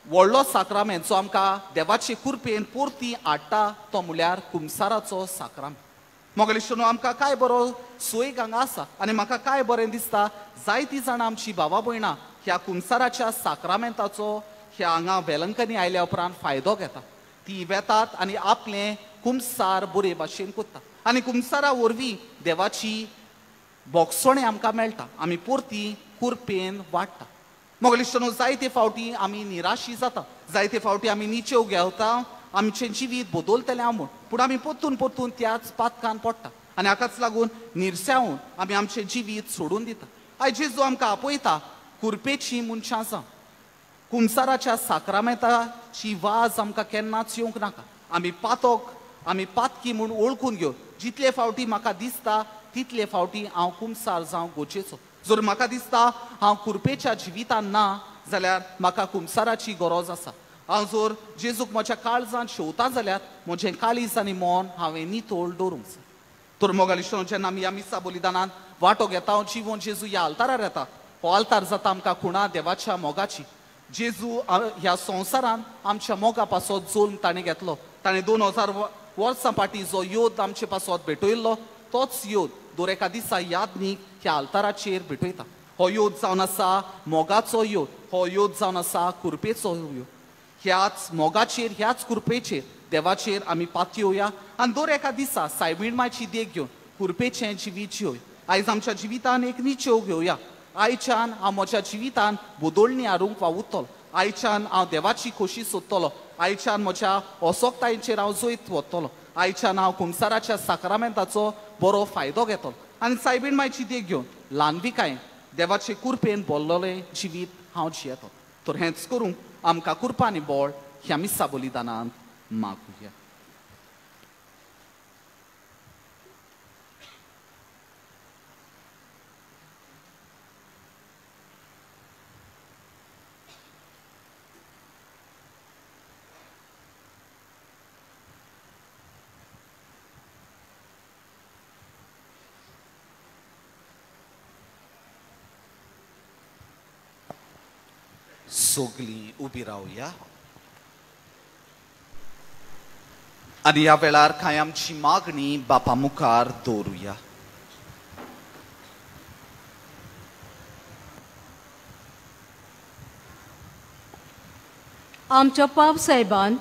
व्हडलो साक्रामेंत जो आमकां देवाचे कुरपेन परती हाडटा तो म्हळ्यार कुमसाराचो साक्रामेंत मोगल इश्टनो आमकां काय बरो सोयीक हांगा आसा आनी म्हाका काय बरें दिसता जायतीं जाणां आमची भावा भयणां ह्या कुमसाराच्या साक्रामेंताचो ह्या हांगा वेलंकनी आयल्या उपरांत फायदो घेता ती वेतात आनी आपलें कुमसार बरे भाशेन कोत्ता आनी कुमसारा वरवीं देवाची बोगसोणें आमकां मेळटा आमी परती कुरपेन वाडटा मोगल इश्टनो जायते फावटी आमी निराशी जाता जायते फावटी आमी निच्यो घेवता आमचें जिवीत बदलतलें म्हूण, पूण आमी परतून परतून त्याच पातकान पडटा आनी हाकाच लागून निर्सावून आमी आमचें जिवीत सोडून दिता. आयज जेजू आमकां आपयता कुरपेची मनशां जावं. कुंसाराच्या साक्रामेंताची वाज आमकां केन्नाच येवंक नाका. आमी पातकी म्हूण ओळखून घेवन जितले फावटी म्हाका दिसता तितले फावटी हांव कुंसार जावं गोचेचो. जर म्हाका दिसता हांव कुरपेच्या जिवितान ना जाल्यार म्हाका कुंसाराची गरज आसा. हांव जर जेजूक म्हज्या काळजांत शेवता जाल्यार म्हजें काळीज आनी मन हांवें नितोळ दवरूंक जाय. तर मोगालिश्टांनो, जेन्ना आमी ह्या मिसा बलिदानांत वांटो घेता, जीवन जेजू ह्या आल्तारार येता. हो आल्तार जाता आमकां खुणा देवाच्या मोगाची. जेजू ह्या संवसारान आमच्या मोगा पासत जल्म ताणें घेतलो. ताणें 2000 वर्सां फाटीं जो योद आमचे पासत भेटयल्लो, तोच योद दर एका दिसा यादनीक ह्या आल्ताराचेर भेटयता. हो योद जावन आसा मोगाचो योद. हो योद जावन आसा कुरपेचो योद. ह्याच मोगाचेर, ह्याच कुरपेचेर, देवाचेर आमी पातयोया आनी दर एका दिसा सायबीणमाची देख घेवन कुरपेचें जिवीत जियोया. आयज आमच्या जिवितान एक निश्चय घेवया. आयच्यान हांव म्हज्या जिवितान बदलणी हाडूंक वावुरतलो. आयच्यान हांव देवाची खोशी सोदतलो. आयच्यान म्हज्या असोकतायेचेर हांव जैत वतलो. आयच्यान हांव कुंसाराच्या साक्रामेंताचो बरो फायदो घेतलो आनी सायबीणमायची देख घेवन ल्हानविकायेन देवाचे कुरपेन भरलेलें जिवीत हांव जियेतलो. तर हेंच करूंक आमकां कृपा आनी बळ ह्या मिसा बलिदानांत मागुया. सोगली उबी रावया आनी ह्या वेळार कांय आमची मागणी बापा मुखार दवरुया. आमच्या पाप साहेबान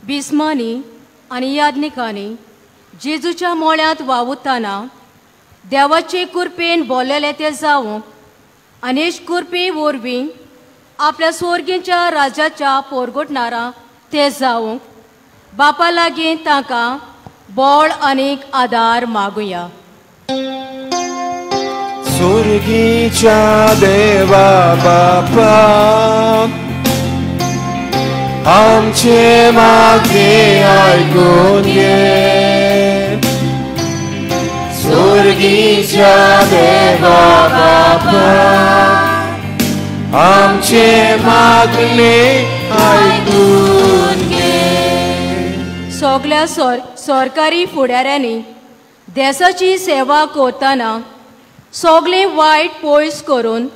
बिस्मांनी आनी याज्ञिकांनी जेजूच्या मोळ्यांत वावुरतना देवाचे कुरपेन बोललेले ते जावंक आनी कुरपे वरवीं आपल्या स्वर्गीच्या राजाच्या पोरगोटणारा ते जावंक बापा लागीं तांकां बळ आनीक आदार मागुया. स्वर्गीच्या देवा बापा, आमचे मागणे आयकून घे. स्वर्गीच्या देवा बापा, आमचे मागणे आयकून घे. सगळ्या सरकारी फुडाऱ्यांनी देशाची सेवा करतना सगळें वायट पयस करून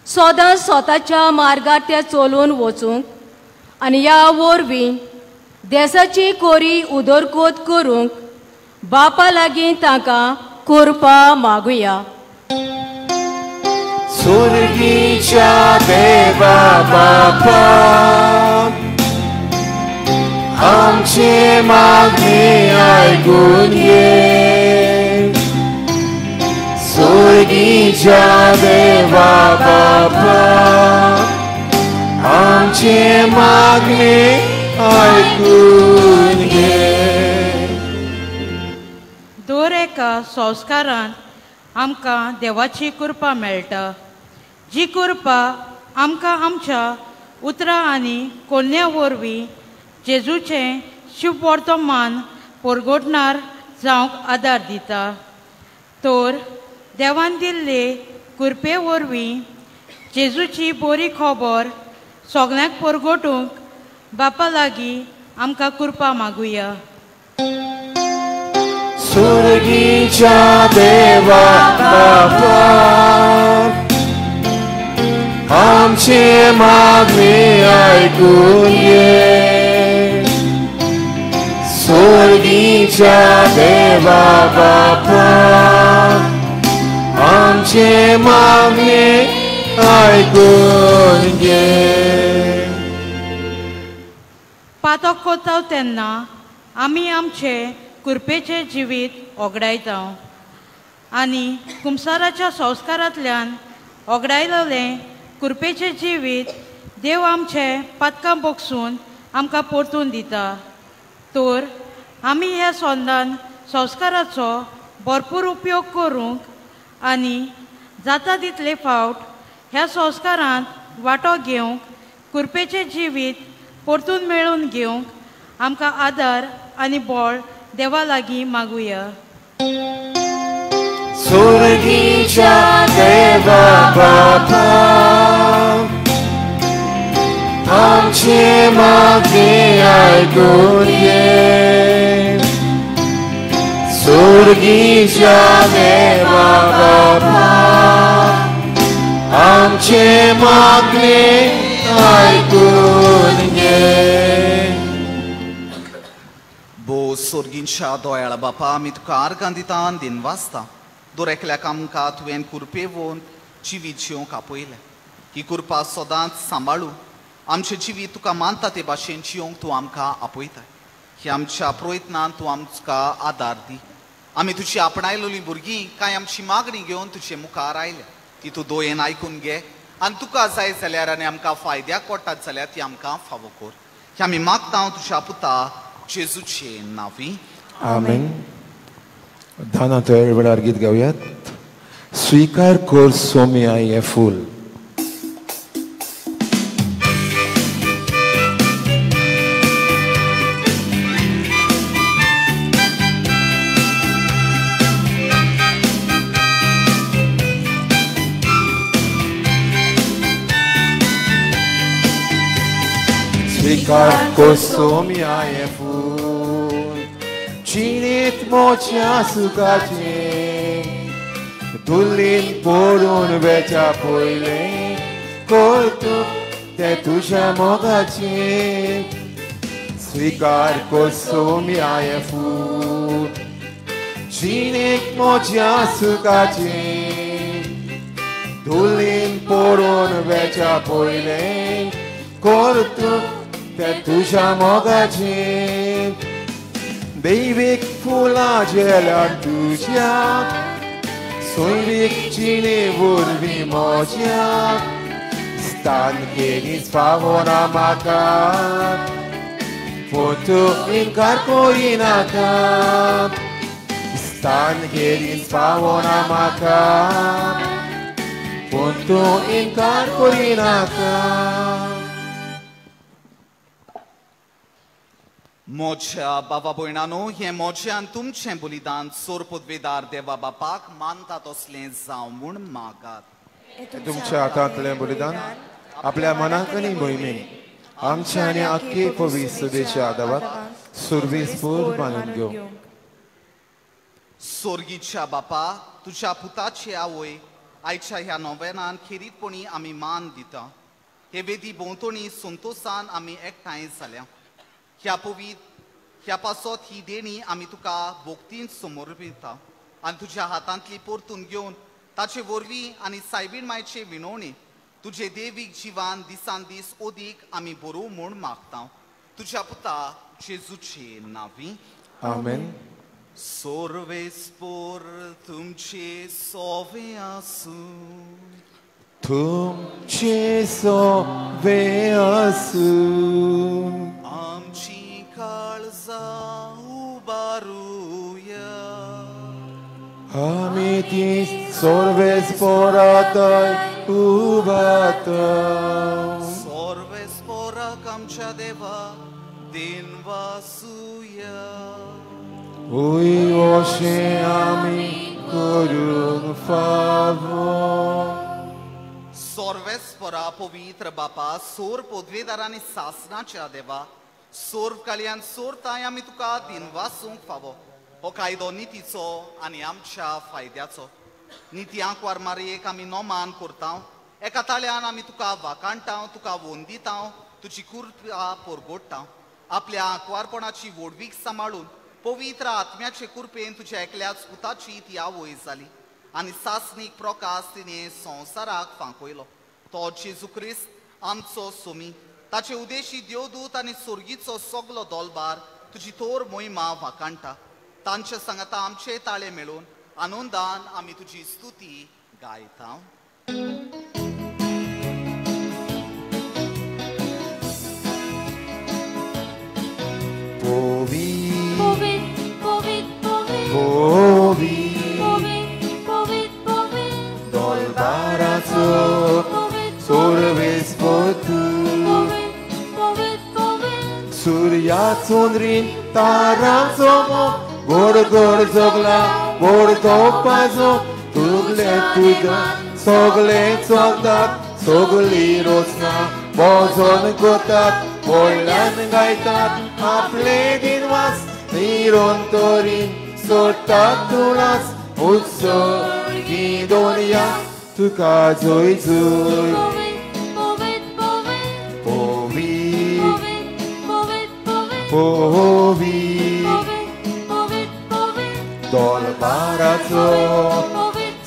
सदांच स्वताच्या मार्गार ते चलून वचूंक आनी ह्या वरवीं देशाची कोरी उदरगत करूंक बापा लागीं तांकां कृपा मागुया. स्वर्गीच्या देवा बापा, आमचे मागणे आयकून घे. स्वर्गीच्या देवा बापा, आमचे मागणे आयकून घे. दर एका संस्कारान आमकां देवाची कृपा मेळटा. जी कृपा आमकां आमच्या उतरां आनी कोन्या वरवीं जेजूचें शुभ वर्तमान परगोटणार जावंक आदार दिता. तर देवान दिल्ले कृपे वरवीं जेजूची बरी खबर सगळ्यांक परगोटूंक बापा लागीं आमकां कृपा मागुया. स्वर्गीच्या देवा बापा, आमचे मागणे आयकून घे. स्वर्गीच्या देवा बापा, आमचे मागणे आयकून घे. पातक कोताव तेन्ना आमी आमचे कुरपेचे जिवीत ओगडायता आनी कुंसाराच्या संस्कारांतल्यान ओगडायलेलें कुरपेचें जिवीत देव आमचे पातकां बोगसून आमकां परतून दिता. तर आमी ह्या संदान संस्काराचो भरपूर उपयोग करूंक आनी जाता तितले फावट ह्या संस्कारांत वांटो घेवंक कुरपेचें जिवीत परतून मेळून घेवंक आमकां आदार आनी बळ देवा लागीं मागुया. स्वर्गीच्या देवा बाबा, आमचे मागणे आयकून घे. स्वर्गीच्या देवा बाबा, आमचे मागणे आयकून घे. बो स्वर्गीच्या दोयाळ बापा, आमी तुका आर्गां दिता आनी दिनवासता. दर एकल्याक आमकां तुवें कुरपेवून जिवीत जिवंक आपयलें. ही कुरपा सदांच सांबाळून आमचें जिवीत तुका मानता ते भाशेन जिवंक तूं आमकां आपयता. ही आमच्या प्रयत्नांत तूं आमकां आदार दी. आमी तुजी आपणायलेलीं भुरगीं कांय आमची मागणी घेवन तुजे मुखार आयल्या. ती तूं दोयेन आयकून घे आनी तुका जाय जाल्यार आनी आमकां फायद्याक पडटात जाल्यार ती आमकां फावो कर. ही आमी मागता तुज्या पुता जेजूचे नांवी. आमेन. धानात वेळार गीत गावयात. स्वीकार कर सोम्या हें फूल. Svikar kosomia e ful, cinit mocia sukace, tulin porun vecha poile, cortu te tuja mogace. Svikar kosomia e ful, cinit mocia sukace, tulin porun vecha poile, cortu te tuja mogace. Deivic fulagela tuja, soivic cine vorbi mocia, stan genis favora maca, foto in carcorinaca, stan genis favora maca, foto in carcorinaca. मोच्या बाबा भयणानो, हे मोच्यान तुमचें बलिदान सोर पदवेदार देवा बापाक मानता तसलें जावं म्हूण मागात. तुमच्या हातांतलें बलिदान आपल्या मनाक आनी मोहिमेन आमच्या आनी आख्खे पवित्र सभेच्या आदाराक सुरवेस्पूर बांदून घेवं. स्वर्गीच्या बापा, तुज्या पुताची आवय आयच्या ह्या नोवेनान खेरीतपणी आमी मान दिता. हे वेदी भोंवतणी संतोषान आमी एकठांय जाल्या. ह्या पासत ही देणी आमी तुका भोक्तीन समर्पिता आनी तुज्या हातांतली परतून घेवन ताचे वरवीं आनी सायबीण मायचे विणवणे तुजे देवीक जिवान दिसान दीस ओदीक आमी बरोव म्हूण मागता. तुज्या पुता जेजूचे नांवी. आमेन. सोर्वेस्पोर तुमचे सोवे आसूं, तुमचे सोवे आसूं, आमची काळजां उबारुया. आमी ती सोर्वेस्पोरांतय उबारता. सोर्वेस्पोराक आमच्या देवा दिनवासुया. Ui oxe ami korun favor. सोर्वेस्परा पवित्र बापा, सोर पदवेदारांनी सासनाच्या देवा, सोर कल्याण सोरताय आमी तुका दिनवासूंक फावो. हो कायदो नितीचो आनी आमच्या फायद्याचो. निती आंकवार मारयेक आमी नोमान करता. एका ताळ्यान आमी तुका वाकाणटा, तुका वंदिता, तुजी कुरपा परगोडटा. आपल्या आंकवारपणाची व्हडवीक सांबाळून पवित्र आत्म्याचे कुरपेन तुज्या एकल्याच पुताची ती आवय जाली आनी सासनीक प्रकाश तिणे संवसाराक फांकयलो. तो जेजू क्रिस्त आमचो सोमी, ताचे उदेशी देवदूत आनी सुर्गीचो सगलो दोलबार तुजी थोर मोहिमा वाकाणटा. तांचे सांगता आमचे ताळे मेळून आनंदान आमी तुजी स्तुती गायता. Povi सुर्याचो रीण तारांचो मोग गोड गोड जगला गोड गोपाचो तुगले तुगा सगळे चलतात सगळी रोसना बोजोन करतात व्हडल्यान गायतात आपले दिनवास निरोन तोरीन सोडटात तुळास उत्सर्गी दोनया तुका जोय जोय पोवी पोवी दोलबाराचो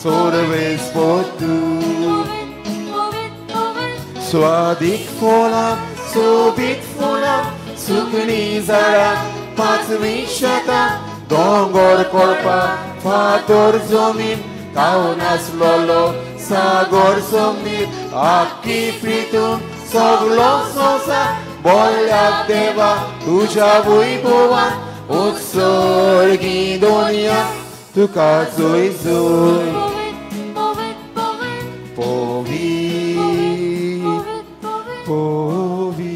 चोरवेस पोतू स्वादीक फोलां सोबीत फोलां सुकणी झाडां पांचवी शेतां दोंगर कोळपाक फातर जमीन ताव नासलोलो सागर समीर आख्खी प्रितूम सगलो संवसार बोल्याक देवा तुज्या वैभवान उत्सर्गी दोनया तुका जोय जोय पोवी पोवी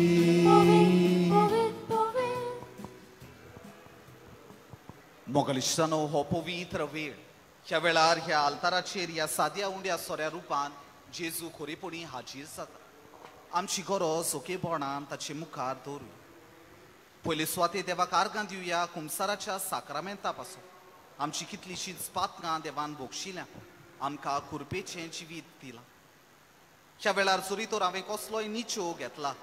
मोगलिश्तानो हो पवित्र वेळ ह्या वेळार ह्या आल्ताराचेर ह्या साद्या उंड्या सोऱ्या रुपान जेजू खरेपणी हाजीर जाता आमची गरज सोकेपणान ताचे मुखार दवरूया पयले स्वाते देवाक आर्गां दिवया कुमसाराच्या साक्रामेंता पासून आमची कितलीशींच पातकां देवान बोगशिल्या आमकां कुरपेचें जिवीत दिलां ह्या वेळार जरी तर हांवें कसलोय निचो घेतला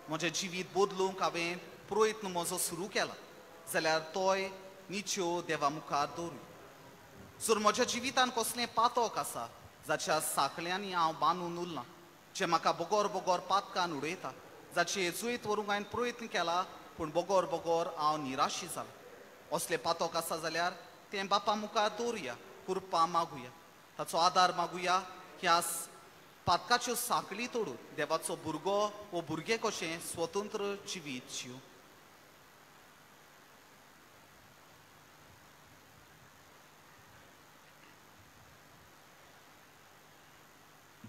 म्हजें जिवीत बदलूंक हांवें प्रयत्न म्हजो सुरू केला जाल्यार तोय निच्यो देवा मुखार दवरूं जर म्हज्या जिवितान कसलें पातक आसा जाच्या साखळ्यांनी हांव बांदून उरलां जे म्हाका बोगोर बोगोर पातकान उडयता जाचे येजूयत व्हरूंक हांवें प्रयत्न केला पूण बोगोर बोगोर हांव निराशी जालो असलें पातक आसा जाल्यार तें बापा मुखार दवरुया कृपा मागुया ताचो आदार मागुया ह्या पातकाच्यो साखळी तोडून देवाचो भुरगो वो भुरगे कशें स्वतंत्र जिवीत जिवूं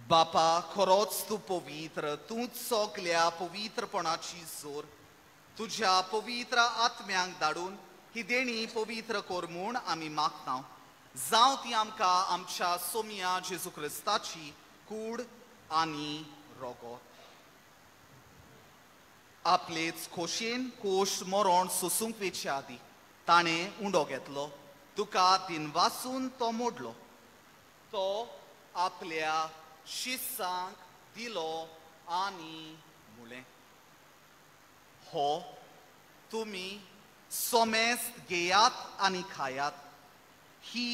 बापा खरोच तूं पवित्र तूंच सगल्या पवित्रपणाची जोर तुज्या पवित्र आत्म्यांक धाडून ही देणी पवित्र कर म्हूण आमी मागता जावं ती आमकां आमच्या सोमिया जेजू क्रिस्ताची कूड आनी रोगोत आपलेच खोशेन कोश मरण सोसूंक वेचे आदी ताणें उंडो घेतलो तुका दिनवासून तो मोडलो तो आपल्या शिसांक दिलो आनी मुळे हो तुमी सोमेस्त घेयात आनी खायात ही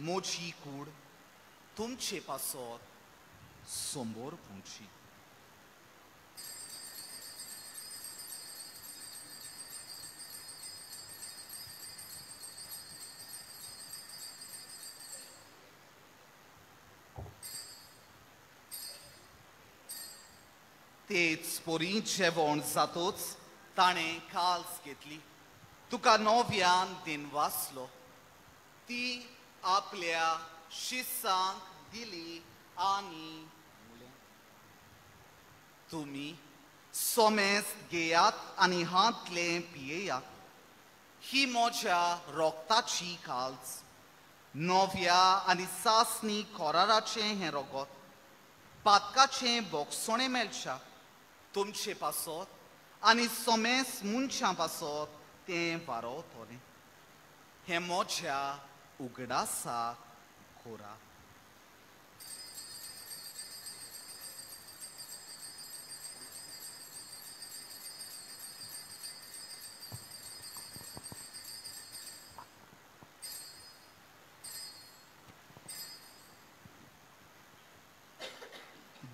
मोजी कूड तुमचे पासत समोर पुंची तेच पोरी जेवण जातोच ताणें काल्स घेतली तुका नव्यान दिनवासलो ती आपल्या शिसांक दिली आनी मुळे तुमी सोमेस्त घेयात आनी हातले पियेयात ही म्हज्या रोगताची काल्स नव्या आनी सासणी कोराराचें हें रोगत पातकाचें बोगसोणें मेळच्या तुमचे पासत आनी सोमेस मनशां पासत तें वारोतलें हें म्हज्या उगडासाक खोरा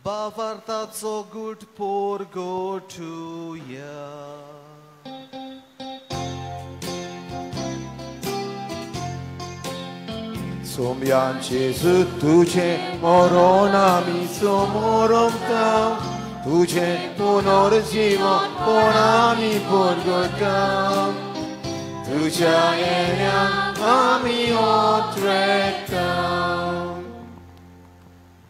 Bavartazo good poor go to ya. Somjan Jezu tuđe moronami somorom tam, tuđe ponor život ponami podgotam, tuđa enjam ami otrektam.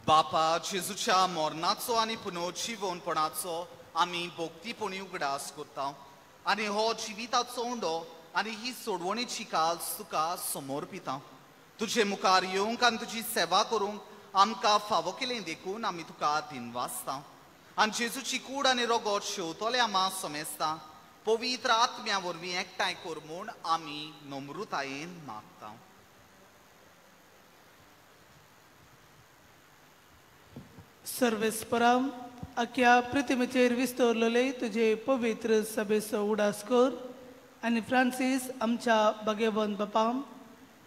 बापा जेजूच्या मरणाचो आनी पुनर्जीवनपणाचो आमी भोक्तीपणी उगडास करता आनी हो जिविताचो उंडो आनी ही सोडवणेची काल तुका समोर पिता. तुजे मुखार येवंक आनी तुजी सेवा करूंक आमकां फावो केलें देखून आमी तुका दिनवासता. आनी जेजूची कूड आनी रगत शेवतले आमा समेस्ता. पवित्र आत्म्या वरवीं एकठांय कर म्हूण आमी नम्रतायेन मागता. सर्वेस्पराम अख्या पृथ्वीचेर विस्तरलेले तुझे पवित्र सभेचो उडास कर आनी फ्रांसीस आमच्या भगवंत बापाम,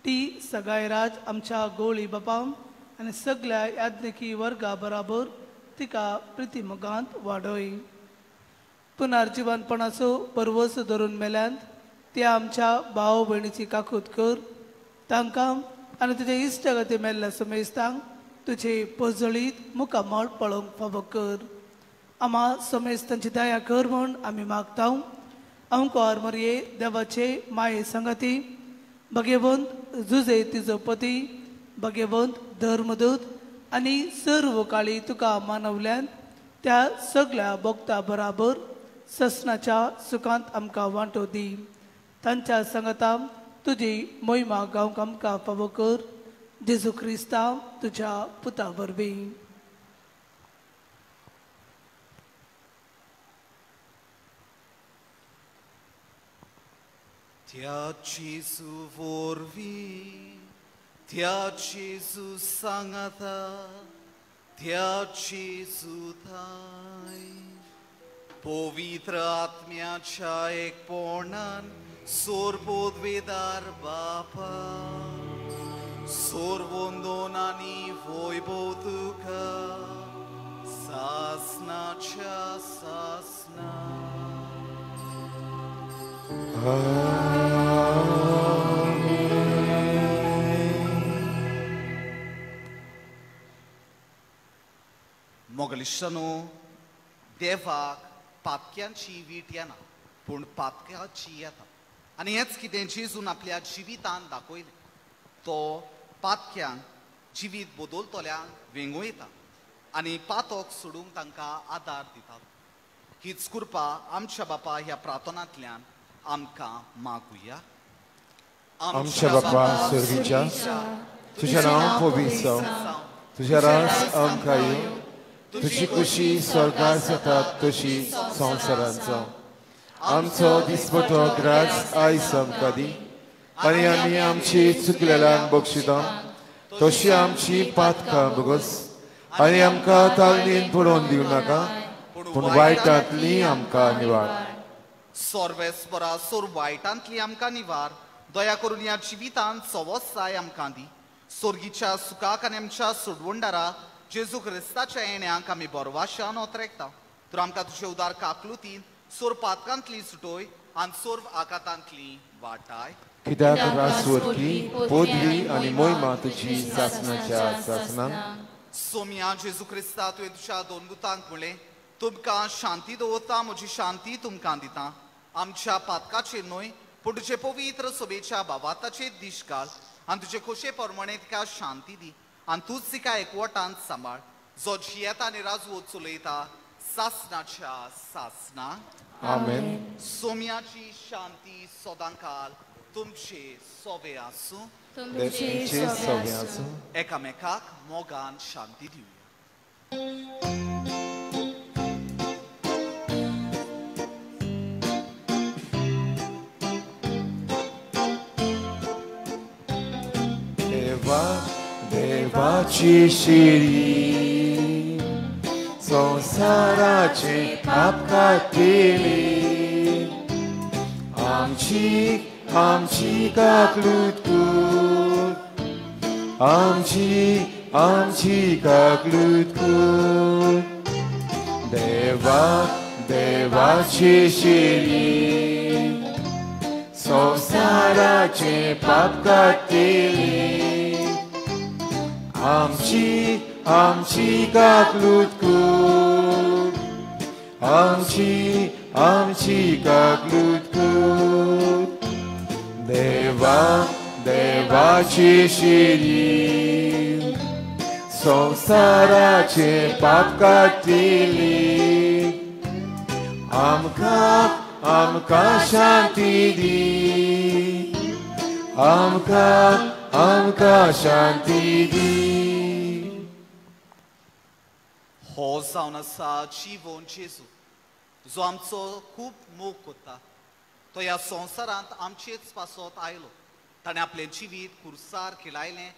टी सगायराज आमच्या गोळी बापाम आनी सगळ्या याज्ञिकी वर्गा बराबर तिका प्रितीमोगांत वाडय. पुनर्जीवनपणाचो परवस धरून मेल्यांत त्या आमच्या भाव भयणीची काकूत कर. तांकां आनी तुजे इश्टगती मेल्ल्या समेस्तांक तुझे पजळीत मुखामळ पळोवंक फावो कर. आमा समेस्तांची दया कर म्हूण आमी मागता. अंकार मरये देवाचे माये संगती, भगवंत जुजे तिजो पती, भगवंत धर्मदूत आनी सर्व काळी तुका मानवल्यान त्या सगळ्या भक्ता बराबर ससनाच्या सुखांत आमकां वांटो दी. तांच्या संगता तुजी मोहिमा गावंक आमकां फावो कर. जेजू क्रिस्ता तुझ्या पुता वरवीं. त्या जेजू वरवीं, त्या जेजू सांगाता, त्या जेजू थाय पवित्र आत्म्याच्या एकपणान सोरपोदवेदार बापा सोर्वोंदोनानी वैभव तुका सासनाच्या सासना. मोगलिश्टानो, देवाक पातक्यांची वीट येना पूण पातकाची येता. आनी हेच कितें जेजून आपल्या जिवितान दाखयलें. तो पातक्यांक जिवीत बदलतल्यांक वेंगोयता आनी पातोक सोडूंक तांकां आदार दितालो. हीच कृपा आमच्या बापा ह्या प्रार्थनांतल्यान आमकां मागुया. आमच्या बापा स्वर्गीच्या, तुजें नांव पवित्र जावं, तुजें राज आमकां येवं, तुजी कुशी स्वर्गार जाता तशी संवसारांत जावं. आमचो दिसपटो ग्रास आयज आमकां दी आनी आमी आमची चुकलेल्यांक बक्षिता तशी आमची पातकां बगस आनी आमकां तालनीन पडोवन दिवं नाका पूण वायटांतली आमकां निवार. सर्वेस्परा सोर वायटांतली आमकां निवार. दया करून ह्या जिवितांत सवसाय आमकां दी. सोर्गीच्या सुखाक आनी आमच्या सोडवणदारा जेजू क्रिस्ताच्या येण्याक आमी बरवाशान ओतरेकता. तर आमकां तुजे उदार काकलुतीन सोर पातकांतली सुटोय आनी सोर आकातांतली वाटाय. कित्याक रासवरकी पदवी आनी मोहिमा तुजी सासनाच्या सासनान. सोम्या जेजू क्रिस्ता तुवें तुज्या दोन दुतांक म्हणलें, तुमकां शांती दवरता, म्हजी शांती तुमकां दिता. आमच्या पातकाचेर न्हय पूण तुजे पवित्र सभेच्या भावाताचेर दीश घाल आनी तुजे खोशे प्रमाणे तिका शांती दी आनी तूंच तिका एकवटांत सांबाळ. जो जियेता आनी राजवत चलयता सासनाच्या सासना. आमेन. सोम्याची शांती सदांकाल तुमचे सोबे आसूं. तुमचे सोबे आसूं. एकामेकाक मोगान शांती दिवया. देवाची शिरी संसाराचे पाप काटिली. आमची काकलूत कर, आमची काकलूत कर. देवाची शिरी संसाराचे पाप काटिली. आमची काकलूत कर, आमची काकलूत कर. देवाची शिरी संसाराचे पाप काटिली. आमकां शांती दी आमकां शांती दी हो जावन आसा जीवन जेजू जो आमचो खूब मोग करता तो ह्या संवसारांत आमचेच पासत आयलो ताणें आपलें जिवीत कुर्सार खिलायलें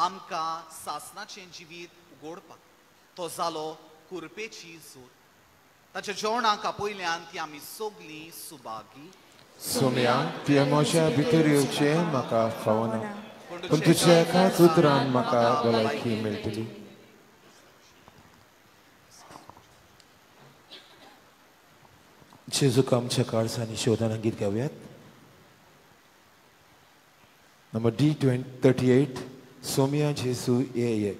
आमकां सासणाचें जिवीत उगोडपाक तो जालो कुरपेची जोत ताच्या जेवणाक आपयल्यान ती आमी सगलीं सुभागी सोम्या तुया मोच्या भितर येवचें म्हाका फावना पूण तुज्या एकाच उतरान म्हाका भलायकी मेळटली जेजूक आमच्या काळजांनी शोधना गीत गावयात नंबर D38 सोम्या जेजू ये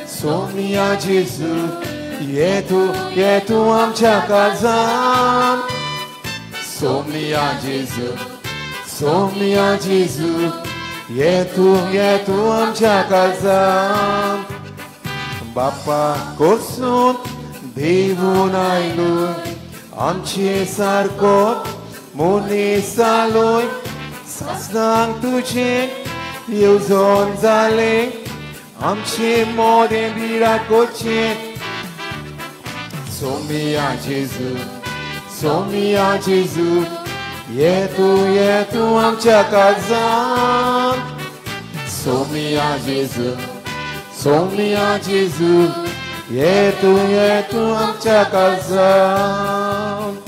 सोम्या जेजू ये तू आमच्या काळजान सोम्या जेजू ये तू आमच्या काळजान बाप्पा कोसून देवून आयलो आमचे सारको मनीस जालोय सासणांक तुझे येवजोन जाले आमचे मोदें बिराकोचे सोम्या जेजू ये तू आमच्या काळजान सोम्या जेजू ये तू आमच्या काळजान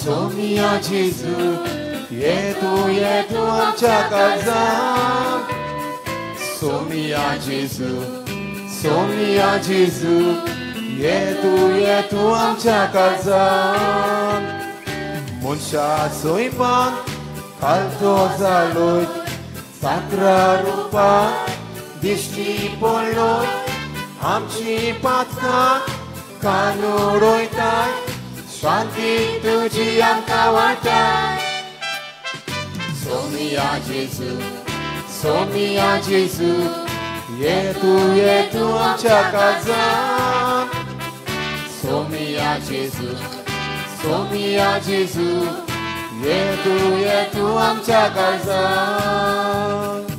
सोम्या जेजू ये तू आमच्या काळजान सोम्या जेजू ये तू आमच्या काळजान मनशा सोयपान कालतो जालोय साकरा रुपान दिश्टी पडलोय आमची पातकां कानुडोयताय शांती तुझी आमकां वाटाय सोम्या जेजू ये तू आमच्या काळजान सोम्या जेजू ये तू आमच्या काळजान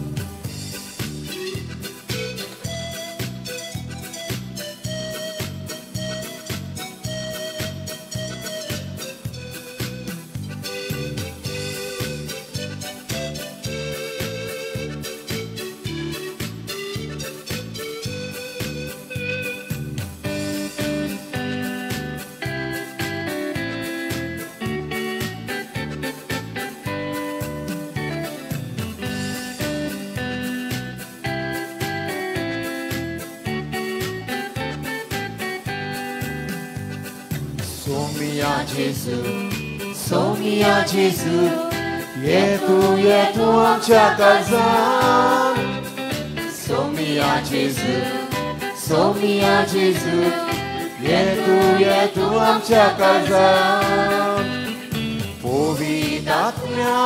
सोम्या जेजू ये तू आमच्या काळजान सोम्या जेजू ये तू आमच्या काळजान पवित्र आत्म्या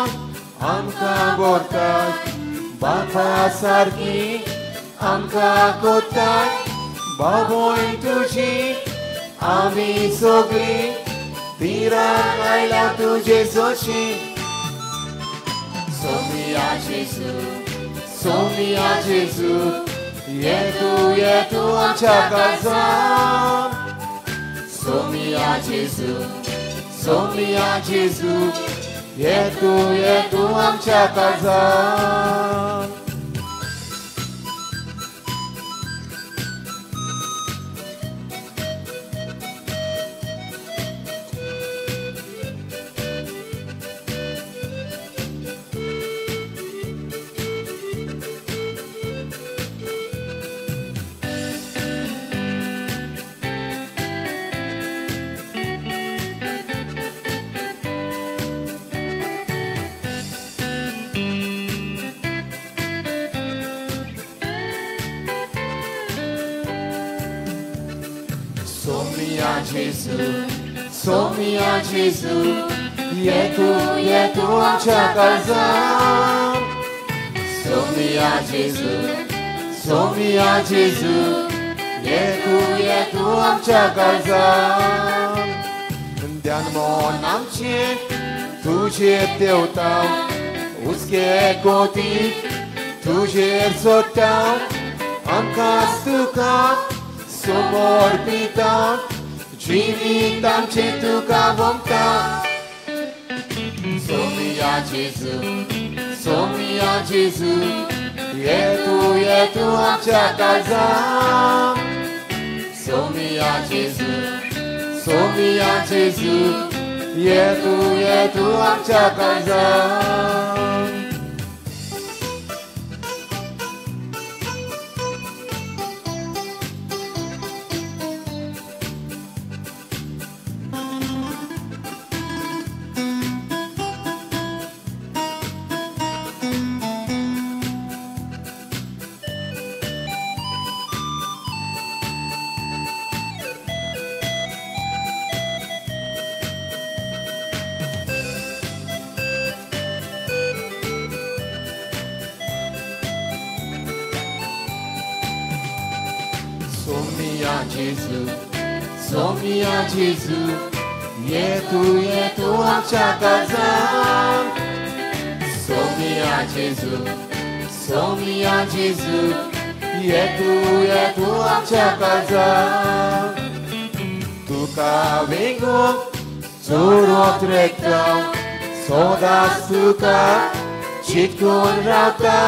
आमकां भरताय बापा सारकी आमकां कोत्ताय भाव भयण तुझी आमी सगळी तिरान आयला तुझे सोशी सोमिया जेजू ये तू आमच्या काळजान सोमिया जेजू ये तू आमच्या काळजान सोमिया जेजू ये तू आमच्या काळजान सोमिया जेजू ये तू आमच्या काळजान ध्यान मन आमचे तुझेर देवता उस्के कोती तुझेर सोडटा आमकां तुका समर्पिता जीवित आमचे तुका वंता सोमिया जेजू ये तू आमच्या काळजान सोमिया जेजू ये तू आमच्या काळजान सोमिया जेजू ये तू आमच्या काळजान सोमिया जेजू ये तू आमच्या काळजान तुका वेगून चोडोत रेखता सोदास तुका चिटकून रावता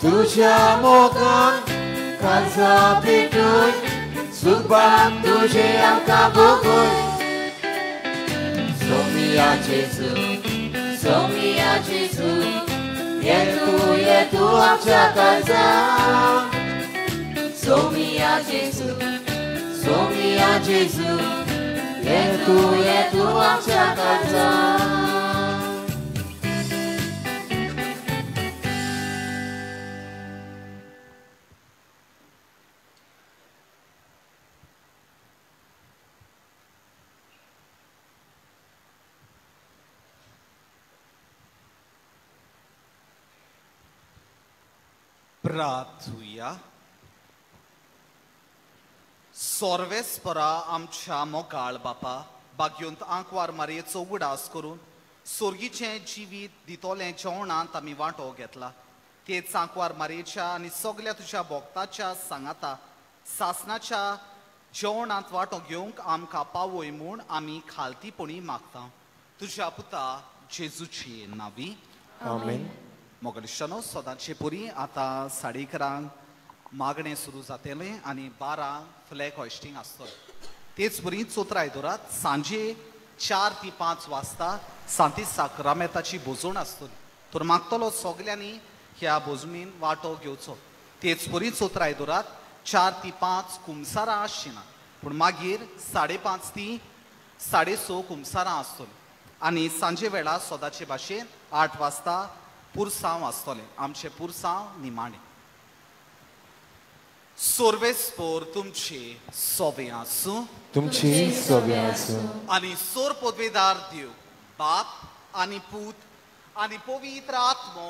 तुझ्या मोगान काळजा पेटून सुखबान तुझे आमकां भोगून सोमिया जेजू ये तू आमच्या काळजान सोमिया जेजू ये तू आमच्या काळजान प्रार्थुया सोर्वेस्परा आमच्या मोगाळ बापा बाग्योंत आंकवार मारयेचो उडास करून सोर्गीचें जिवीत दितोलें जेवणांत आमी वांटो घेतला तेच आंकवार मारयेच्या आनी सगळ्या तुज्या भोगताच्या सांगाता सासनाच्या जेवणांत वांटो घेवंक आमकां पावय म्हूण आमी खालतीपणी मागता तुज्या पुता जेजूची नांवी आमेन मोगलिश्टानो सदांचे पुरी आतां 11:30 मागणें सुरू जातलें आनी 12 फ्लॅग हॉइस्टिंग आसतलें तेच बरी चोत्र आयदोरात सांजे 4 ते 5 वाजता सांती साक्रामेंताची बोजवण आसतली तर मागतलो सगल्यांनी ह्या बोजवणीन वांटो घेवचो तेच बरी चोत्र आयदोरात 4 ते 5 कुमसारां आसचिना पूण मागीर 5:30 ते 6:30 कुमसारां आसतलीं आनी सांजे वेळा सदांचे भाशेन 8 वाजता पुरसांव आसतलें आमचें पुरसांव निमाणें सोर्वेस्पोर तुमची सोबे आसूं तुमची सोबे आसूं आनी सोर पदवेदार देव बाप आनी पूत आनी पवित्र आत्मो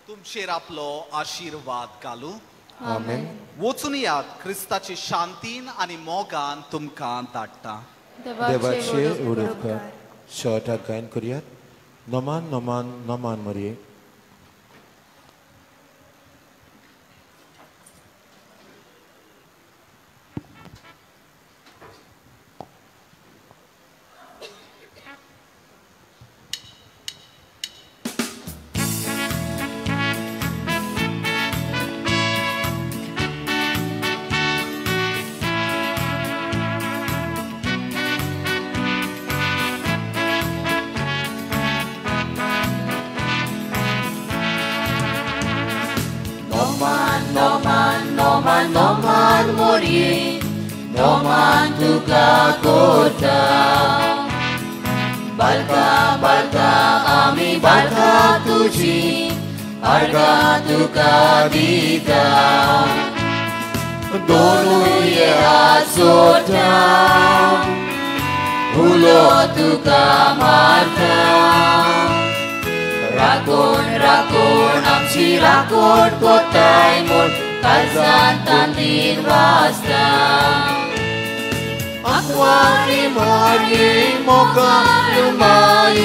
तुमचेर आपलो आशिर्वाद घालूं आमेन. वचून यात क्रिस्ताची शांतीन आनी मोगान तुमकां धाडटा. देवाचे उडोवकार शेवटाक गायन करुयात. Noman Noman Noman मरिये. Noman mori, noman tuka kota. Balka balka ami balka tuji, arga tuka dita. Donu ye asota, ulo tuka marta. Rakon rakon amsi rakon kotai mon. Kalsan tandin wasta. Akwari mari moga lumai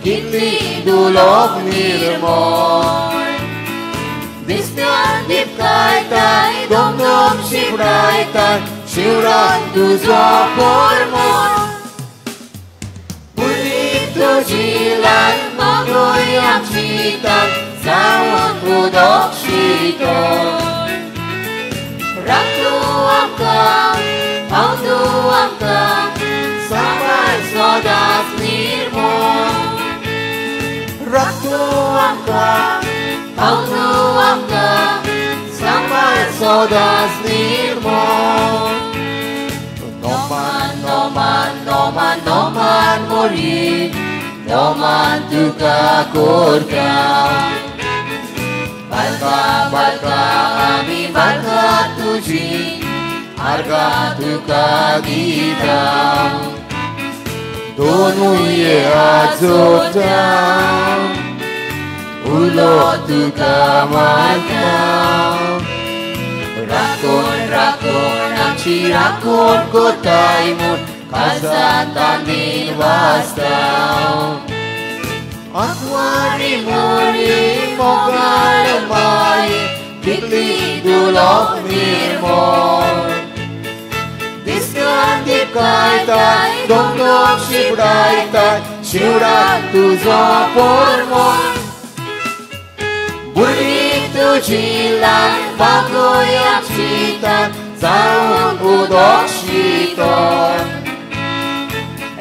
kitli dulok nirmol. Distan dip kai tai dom dom shivrai tai shivran tuzo pormon. Bulit tu jilan magoy am shitan zawon budok shiton. Raktu amkam, pautu amkam, sampai sodas nirmon. Raktu amkam, pautu amkam, sampai sodas nirmon. Noman, noman, noman, noman mori, noman tuka korkam. Balka balka ami balka tuji, arga tuka dita. Donu ye azota, ulo tuka marta. Rakon rakon amchi rakon kotai mun, kalsan tandin wasta. Akwari mori mogal mai kitli dulok nirmol. Diskan dip kai tai dom dom shivrai tai shivran tuzo pormon. Bulit tu jilan bagoy am shitan zawon budok shiton.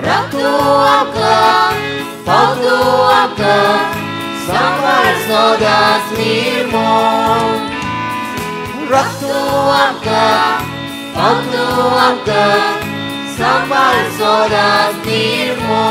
Raktu amkam pautu amkam, sampai sodas nirmon. Raktu amkam, pautu amkam, sampai sodas nirmon.